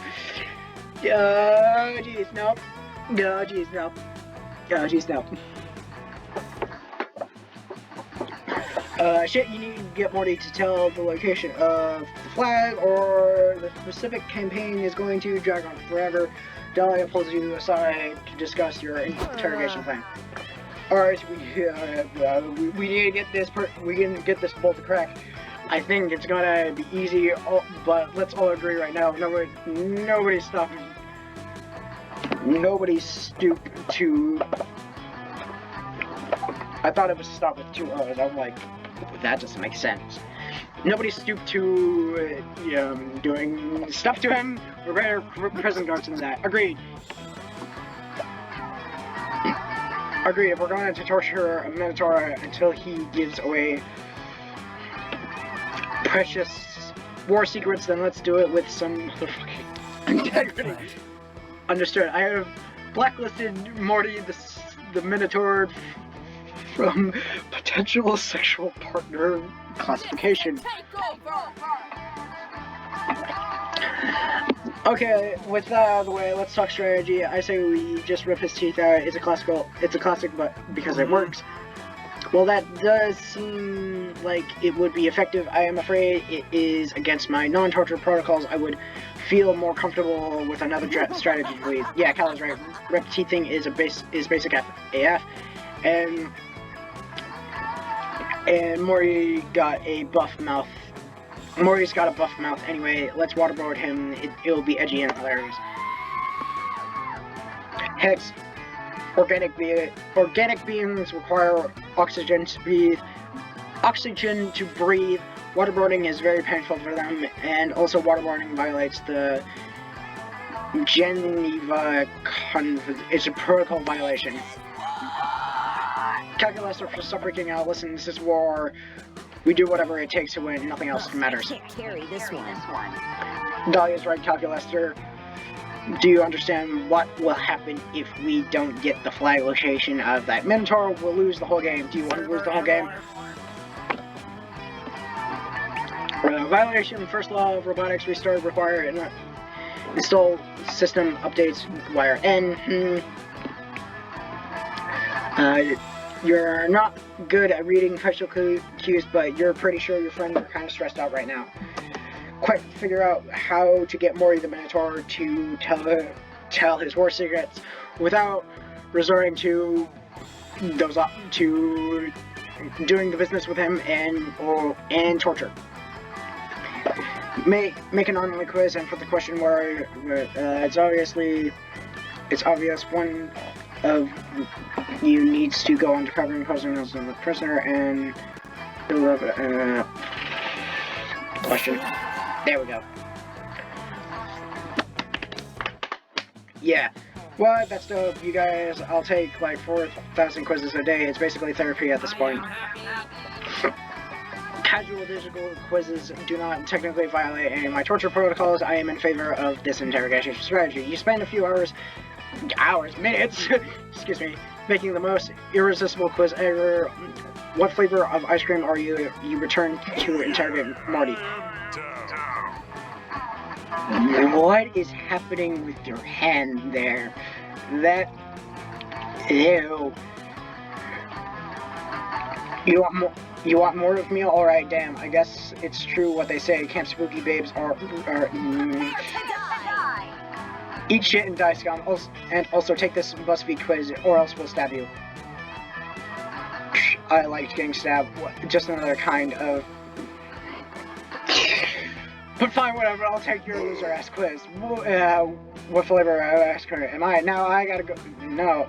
Oh jeez, nope. Oh jeez, nope. Oh jeez, nope. Shit, you need to get Morty to tell the location of the flag, or the specific campaign is going to drag on forever. Dahlia pulls you aside to discuss your interrogation plan. Alright, we need to get this we can get this bolt to crack. I think it's gonna be easy, but let's all agree right now, nobody's stopping. Nobody's stooped to. I thought it was stop with 2 O's. I'm like, that doesn't make sense. Nobody stooped to doing stuff to him. We're better prison guards than that. Agreed. Agreed. If we're going to torture a Minotaur until he gives away precious war secrets, then let's do it with some motherfucking integrity. Understood. I have blacklisted Morty, the Minotaur, from potential sexual partner classification. Okay, with that out of the way, let's talk strategy. I say we just rip his teeth out. It's a classic, but because it works. Well, that does seem like it would be effective. I am afraid it is against my non-torture protocols. I would feel more comfortable with another strategy, please. Yeah, Cal is right. Rip teeth thing is basic AF, and Morty got a buff mouth. Morty's got a buff mouth anyway. Let's waterboard him. It'll be edgy and hilarious. Hex. Organic beings require oxygen to breathe. Waterboarding is very painful for them, and also waterboarding violates the Geneva It's a protocol violation. Calculester, stop freaking out. Listen, this is war. We do whatever it takes to win. Nothing else matters. I can't carry this one. Dahlia's right, Calculester. Do you understand what will happen if we don't get the flag location of that Minotaur? We'll lose the whole game. Do you want to lose the whole game? Violation. First law of robotics. Restart. Require install system updates. Wire N. You're not good at reading facial cues, but you're pretty sure your friends are kind of stressed out right now. Quick, figure out how to get Morty the Minotaur to tell his war secrets, without resorting to to doing the business with him and torture. Make an online quiz and put the question where it's obvious one of you needs to go undercover and cause as a prisoner and question. There we go. Yeah. What? That's dope. You guys, I'll take like 4,000 quizzes a day. It's basically therapy at this point. Casual digital quizzes do not technically violate any of my torture protocols. I am in favor of this interrogation strategy. You spend a few minutes, excuse me, making the most irresistible quiz ever. What flavor of ice cream are you? You return to interrogate Marty. What is happening with your hand there? That... Ew. You want more of me? Alright, damn. I guess it's true what they say. Camp Spooky Babes are eat shit and die, scum. And also take this BuzzFeed quiz, or else we'll stab you. I liked getting stabbed. Just another kind of... But fine, whatever. I'll take your loser-ass quiz. What flavor of ice cream am I? Now I gotta go... No.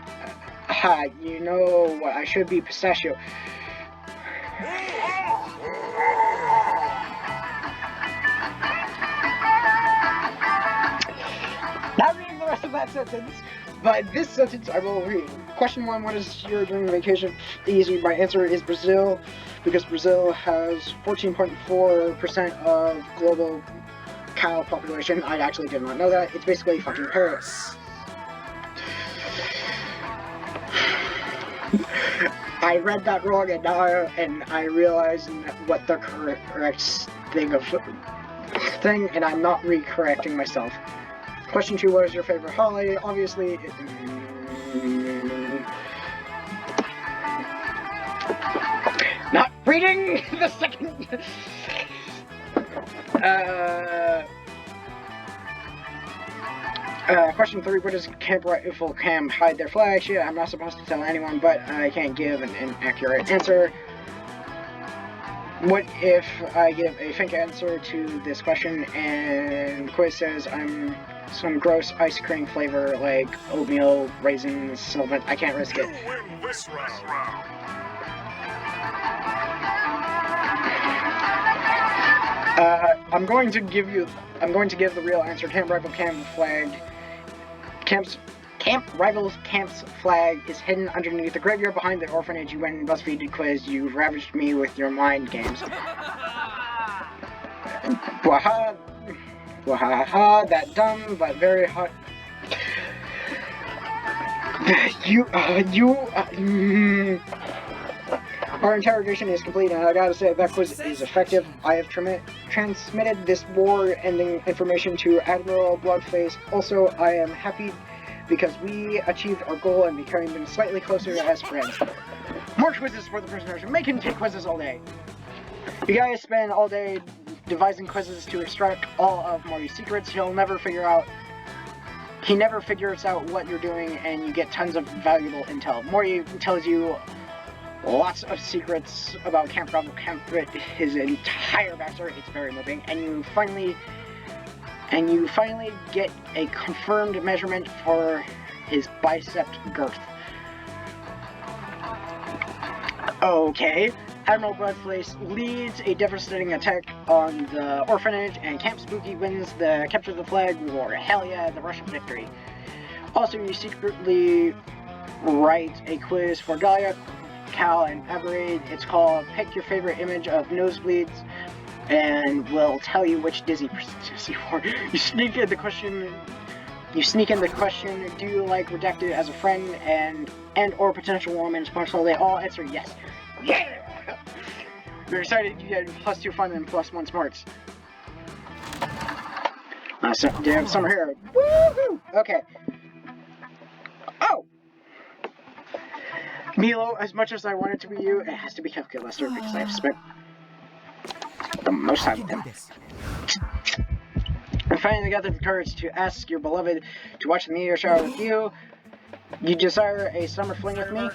Ha, you know what? I should be pistachio. Not reading the rest of that sentence, but this sentence I will read. Question 1, what is your dream vacation? Easy, my answer is Brazil, because Brazil has 14.4% of global cow population. I actually did not know that. It's basically fucking Paris. I read that wrong, and now I realize what the correct thing, and I'm not re-correcting myself. Question 2, what is your favorite holiday? Obviously, not reading the second. Question 3, what does Camp Rifle Cam hide their flag? Shit, I'm not supposed to tell anyone, but I can't give an accurate answer. What if I give a fake answer to this question and the quiz says I'm some gross ice cream flavor like oatmeal, raisins, cinnamon? I can't risk it. I'm going to give the real answer. Camp Rivals Camp's flag is hidden underneath the graveyard behind the orphanage. You went in BuzzFeed quiz. You ravaged me with your mind games. Waha, waha, that dumb but very hot. Our interrogation is complete, and I gotta say that quiz is effective. I have transmitted this war-ending information to Admiral Bloodface. Also, I am happy because we achieved our goal and became slightly closer as friends. More quizzes for the prisoners. Make him take quizzes all day. You guys spend all day devising quizzes to extract all of Morty's secrets. He never figures out what you're doing, and you get tons of valuable intel. Morty tells you lots of secrets about Camp Rifle Camp, his entire backstory. It's very moving, and you finally get a confirmed measurement for his bicep girth. Okay, Admiral Bloodface leads a devastating attack on the orphanage, and Camp Spooky wins the Capture the Flag war. Hell yeah, the Russian victory. Also, you secretly write a quiz for Gaia, Cal, and Avery. It's called Pick Your Favorite Image of Nosebleeds, and we'll tell you which Disney princess you are. You sneak in the question, do you like Redacted as a friend and or potential woman sponsor? They all answer yes. Yeah! You're excited you get +2 fun and +1 smarts. Damn, summer hair. Woohoo! Okay. Oh! Milo, as much as I want it to be you, it has to be Calculester because I've spent the most time with him. I finally got the courage to ask your beloved to watch the meteor shower with you. You desire a summer fling with me?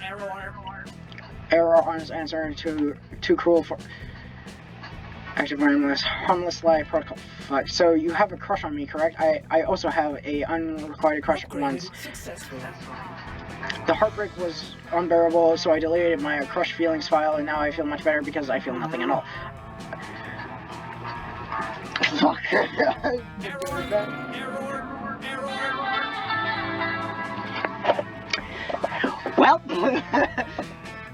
Error on his answer too cruel for active harmless lie protocol. Fuck. So you have a crush on me, correct? I also have a unrequited crush once. The heartbreak was unbearable, so I deleted my crush feelings file, and now I feel much better because I feel nothing at all. Fuck. Well,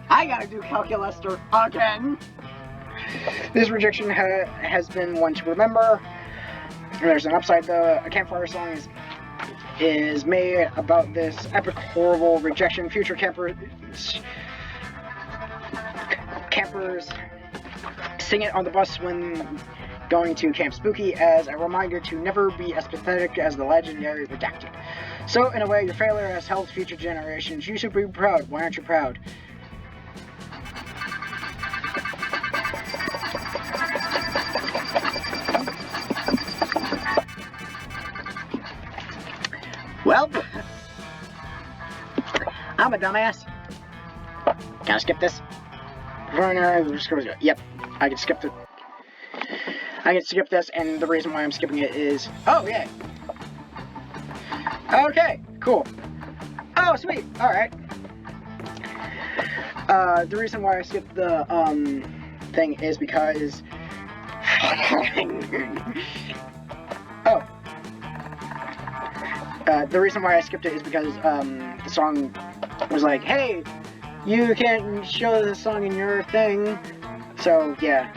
I gotta do Calculester again. This rejection has been one to remember. There's an upside though. A campfire song is made about this epic, horrible rejection. Future campers sing it on the bus when going to Camp Spooky as a reminder to never be as pathetic as the legendary Redacted. So, in a way, your failure has helped future generations. You should be proud. Why aren't you proud? Well, I'm a dumbass. Can I skip this? Yep, I can skip it. I can skip this, and the reason why I'm skipping it is... Oh, yeah. Okay, cool. Oh, sweet. Alright. The reason why I skipped the, thing is because... Oh. The reason why I skipped it is because, the song was like, hey, you can't show this song in your thing. So, yeah.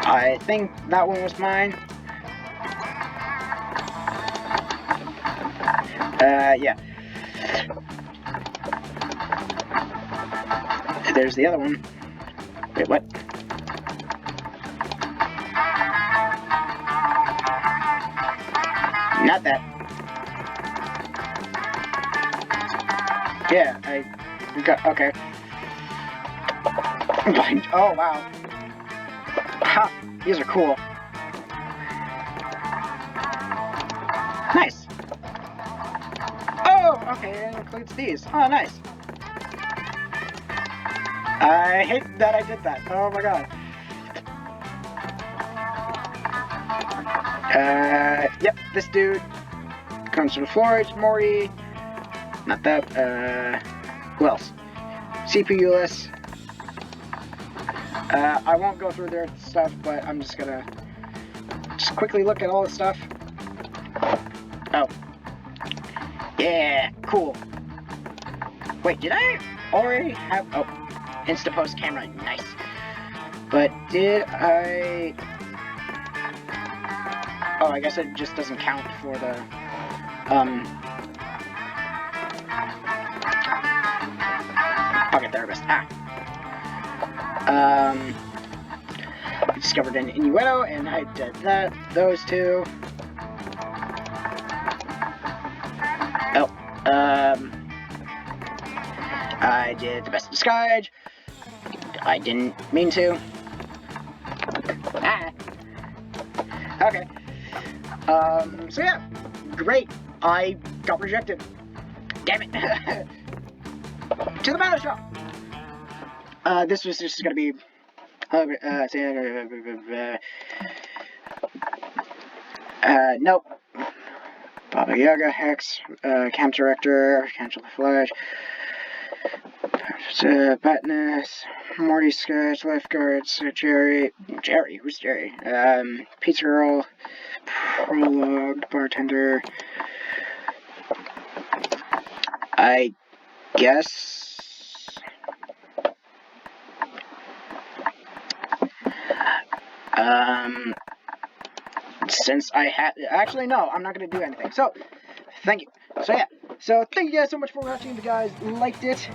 I think that one was mine. Yeah. There's the other one. Wait, what? Not that. Yeah, we got, okay. Oh, wow. Ha, these are cool. Nice. Oh, okay, it includes these. Oh, nice. I hate that I did that. Oh my god. Yep, this dude comes from Florida, Morty. Not that, who else? CPU-less. I won't go through their stuff, but I'm just gonna quickly look at all the stuff. Oh. Yeah, cool. Wait, did I already have... Oh, Instapost camera, nice. But did I... Oh, I guess it just doesn't count for the, Pocket Therapist. Ah. I discovered an innuendo, and I did that. Those two. Oh. I did the best disguise. I didn't mean to. Ah. Okay. So yeah. Great. I got rejected. Damn it. To the battle shop. This was just gonna be nope. Baba Yaga, Hex, Camp Director, Cancel the Flash, Batness, Morty Sketch, Lifeguards, Jerry, who's Jerry? Pizza Girl, Prologue, Bartender, I guess. Since I had, actually no, I'm not gonna do anything. So, thank you. So yeah, so thank you guys so much for watching. If you guys liked it,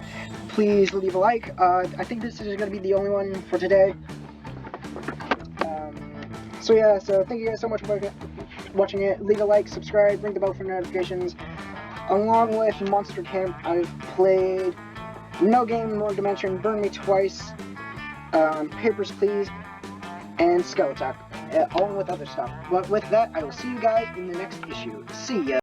please leave a like. I think this is gonna be the only one for today. So yeah, so thank you guys so much for watching it. Leave a like, subscribe, ring the bell for notifications. Along with Monster Camp, I've played No Game, No Dimension, Burn Me Twice, Papers, Please, and Skeleton. along with other stuff. But with that, I will see you guys in the next issue. See ya!